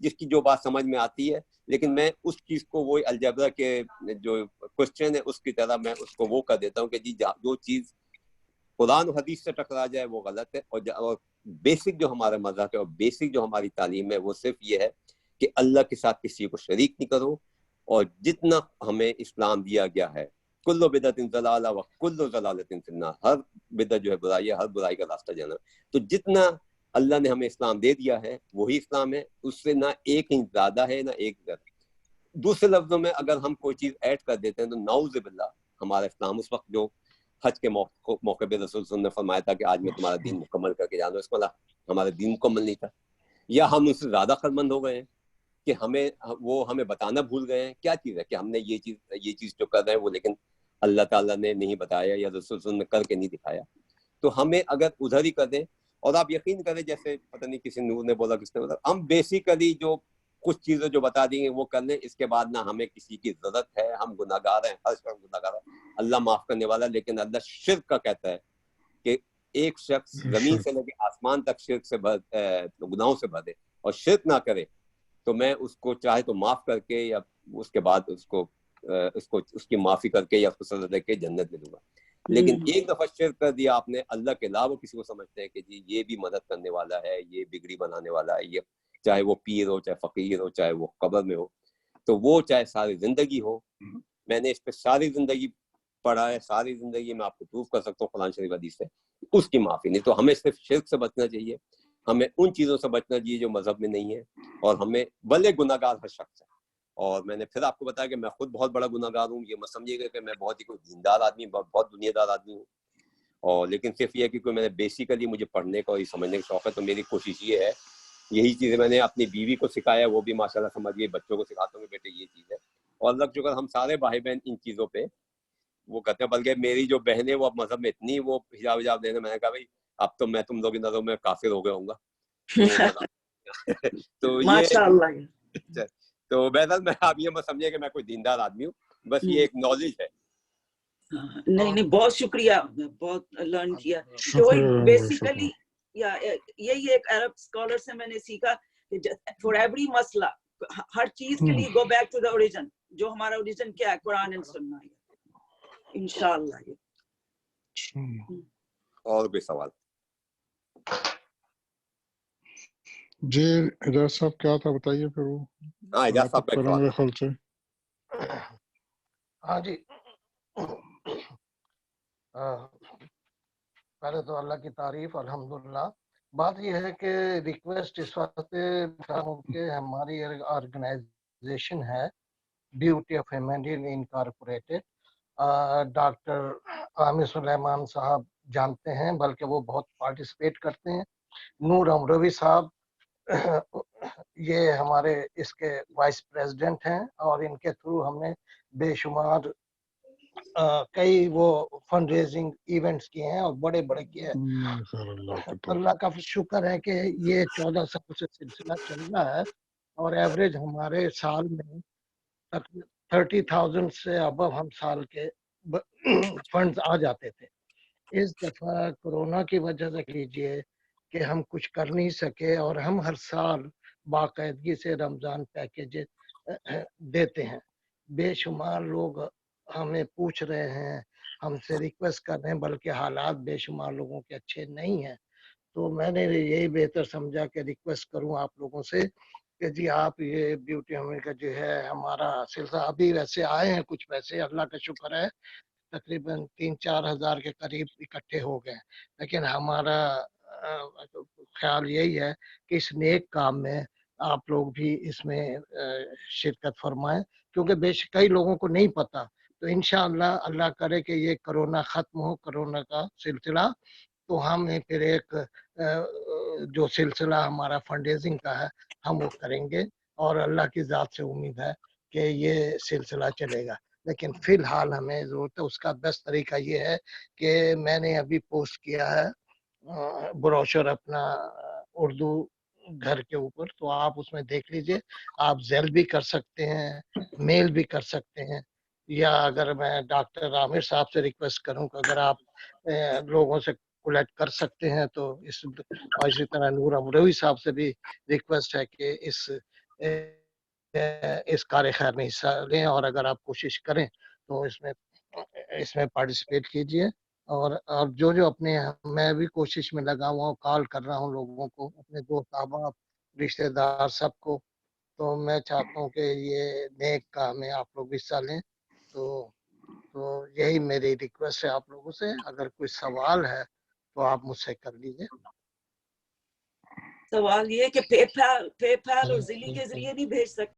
جس کی جو بات سمجھ میں آتی ہے، لیکن میں اس چیز کو وہی الجبرا کے جو کوشچن ہے اس کی طرح میں اس کو وہ کر دیتا ہوں کہ جی جو چیز قرآن و حدیث سے ٹکرا جائے وہ غلط ہے، اور بیسک جو ہمارا مذہب ہے اور بیسک جو ہماری تعلیم ہے وہ صرف یہ ہے کہ اللہ کے ساتھ کسی کو شریک نہیں کرو، اور جتنا ہمیں اسلام دیا گیا ہے کل بدعت ضلالہ و کل ضلالۃ فی النار، ہر بدعت جو ہے برائی ہے، ہر برائی کا راستہ جانا، تو جتنا اللہ نے ہمیں اسلام دے دیا ہے وہی اسلام ہے، اس سے نہ ایک انچ زیادہ ہے نہ ایک زیادہ۔ دوسرے لفظوں میں اگر ہم کوئی چیز ایڈ کر دیتے ہیں تو نعوذ باللہ ہمارا اسلام اس وقت جو حج کے موقع پہ رسول صلی اللہ علیہ وسلم نے فرمایا تھا کہ آج میں تمہارا دین مکمل کر کے جانا، اس میں ہمارا دین مکمل نہیں تھا، یا ہم اس سے زیادہ خلمند ہو گئے ہیں کہ ہمیں بتانا بھول گئے ہیں کیا چیز ہے کہ ہم نے یہ چیز جو کر رہے ہیں وہ لیکن اللہ تعالیٰ نے نہیں بتایا یا رسول صلی اللہ علیہ وسلم نے کر کے نہیں دکھایا۔ تو ہمیں اگر ادھر ہی کر دیں، اور آپ یقین کریں جیسے پتہ نہیں کسی نور نے بولا کس نے بولا، ہم بیسیکلی جو کچھ چیزیں جو بتا دیں گے وہ کر لیں، اس کے بعد نہ ہمیں کسی کی ضرورت ہے، ہم گناہ گار ہیں، ہر شخص گناہ گار ہے، اللہ معاف کرنے والا، لیکن اللہ شرک کا کہتا ہے کہ ایک شخص زمین سے لے کے آسمان تک شرک سے گناہوں سے بھرے اور شرک نہ کرے تو میں اس کو چاہے تو معاف کر کے یا اس کے بعد اس کی معافی کر کے یا اس کو سزا دے کے جنت میں دوں گا۔ لیکن ایک دفعہ شرک کر دیا آپ نے، اللہ کے علاوہ کسی کو سمجھتے ہیں کہ جی یہ بھی مدد کرنے والا ہے، یہ بگڑی بنانے والا ہے، یہ چاہے وہ پیر ہو، چاہے فقیر ہو، چاہے وہ قبر میں ہو، تو وہ چاہے ساری زندگی ہو، میں نے اس پہ ساری زندگی پڑھا ہے، ساری زندگی میں آپ کو پروف کر سکتا ہوں قرآن شریف حدیث سے، اس کی معافی نہیں۔ تو ہمیں صرف شرک سے بچنا چاہیے، ہمیں ان چیزوں سے بچنا چاہیے جو مذہب میں نہیں ہے، اور ہمیں بھلے گناہ گار ہر شخص ہے، اور میں نے پھر آپ کو بتایا کہ میں خود بہت بڑا گناہ گار ہوں، یہ مت سمجھیے گا کہ میں بہت ہی کوئی دیندار آدمی، بہت دنیا دار آدمی ہوں، اور لیکن صرف یہ ہے کہ میں نے بیسیکلی مجھے پڑھنے کا اور یہ سمجھنے کا شوق ہے، تو میری کوشش یہ ہے، یہی چیزیں میں نے اپنی بیوی کو سکھایا، وہ بھی ماشاءاللہ سمجھ گئی، بچوں کو سکھاتا ہوں کہ بیٹے یہ چیز ہے، اور اللہ کا شکر ہم سارے بھائی بہن ان چیزوں پہ وہ کرتے ہیں، بلکہ میری جو بہنیں وہ اب مذہب میں اتنی وہ حجاب وجاب دینے، میں نے کہا بھائی اب تو میں تم لوگ کی نظروں میں کافر ہو گیا ہوں گا، تو یہ تو بہرحال میں آپ یہ مت سمجھے کہ میں کوئی دیندار آدمی ہوں، بس یہ ایک نالج ہے۔ نہیں بہت شکریہ، بہت لرن کیا کہ وہی بیسیکلی یہی ایک عرب اسکالر سے میں نے سیکھا کہ فار ایوری مسئلہ، ہر چیز کے لیے go back to the origin, جو ہمارا اوریجن کیا ہے قرآن اینڈ سننا ہے انشاءاللہ۔ اور کوئی سوال؟ جی اجاز صاحب کیا تھا بتائیے پھر وہ اجاز صاحب کا میرے خیال سے۔ ہاں جی، پہلے تو اللہ کی تعریف، الحمدللہ۔ بات یہ ہے کہ ریکویسٹ اس وقت کہ ہماری آرگنائزیشن ہے beauty of humanity incorporated, doctor Amir Suleman sahib جانتے ہیں، بلکہ وہ بہت پارٹیسپیٹ کرتے ہیں، نور امروی صاحب یہ ہمارے اس کے وائس پریزیڈنٹ ہیں، اور ان کے تھرو ہم نے بے شمار کئی وہ فنڈ ریزنگ ایونٹس کیے ہیں اور بڑے بڑے کیے ہیں۔ اللہ کا شکر ہے کہ یہ 14 سال سے سلسلہ چل رہا ہے، اور ایوریج ہمارے سال میں 30,000 سے ابو ہم سال کے فنڈز آ جاتے تھے۔ اس دفعہ کورونا کی وجہ سے لیجیے کہ ہم کچھ کر نہیں سکے، اور ہم ہر سال باقاعدگی سے رمضان پیکیج دیتے ہیں۔ بے شمار لوگ ہمیں پوچھ رہے ہیں، ہم سے ریکویسٹ کر رہے ہیں، بلکہ حالات بے شمار لوگوں کے اچھے نہیں ہیں، تو میں نے یہی بہتر سمجھا کہ ریکویسٹ کروں آپ لوگوں سے کہ جی آپ یہ بیوٹی ہوم کا جو ہے ہمارا سلسلہ، ابھی ویسے آئے ہیں کچھ پیسے، اللہ کا شکر ہے تقریباً 3-4 ہزار کے قریب اکٹھے ہو گئے، لیکن ہمارا خیال یہی ہے کہ اس نیک کام میں آپ لوگ بھی اس میں شرکت فرمائیں، کیونکہ کئی لوگوں کو نہیں پتا، تو انشاءاللہ اللہ کرے کہ یہ کرونا ختم ہو، کرونا کا سلسلہ، تو ہم پھر ایک جو سلسلہ ہمارا فنڈ ریزنگ کا ہے ہم وہ کریں گے، اور اللہ کی ذات سے امید ہے کہ یہ سلسلہ چلے گا۔ لیکن فی الحال ہمیں ضرورت ہے، اس کا بیسٹ طریقہ یہ ہے کہ میں نے ابھی پوسٹ کیا ہے بروشر اپنا اردو گھر کے اوپر، تو آپ اس میں دیکھ لیجئے، آپ زیل بھی کر سکتے ہیں، میل بھی کر سکتے ہیں، یا اگر میں ڈاکٹر عامر صاحب سے ریکویسٹ کروں کہ اگر آپ لوگوں سے کولیکٹ کر سکتے ہیں تو اور اسی طرح نور امروی صاحب سے بھی ریکویسٹ ہے کہ اس اس کار خیر میں حصہ لیں، اور اگر آپ کوشش کریں تو اس میں پارٹیسپیٹ کیجئے، اور جو اپنے میں بھی کوشش میں لگا ہوا ہوں، کال کر رہا ہوں لوگوں کو، اپنے دوست احباب رشتہ دار سب کو، تو میں چاہتا ہوں کہ یہ نیک کام میں آپ لوگ حصہ لیں. تو یہی میری ریکویسٹ ہے آپ لوگوں سے. اگر کوئی سوال ہے تو آپ مجھ سے کر لیجیے. سوال یہ کہ پے پال اور ذیلی کے ذریعے نہیں بھیج سکتے؟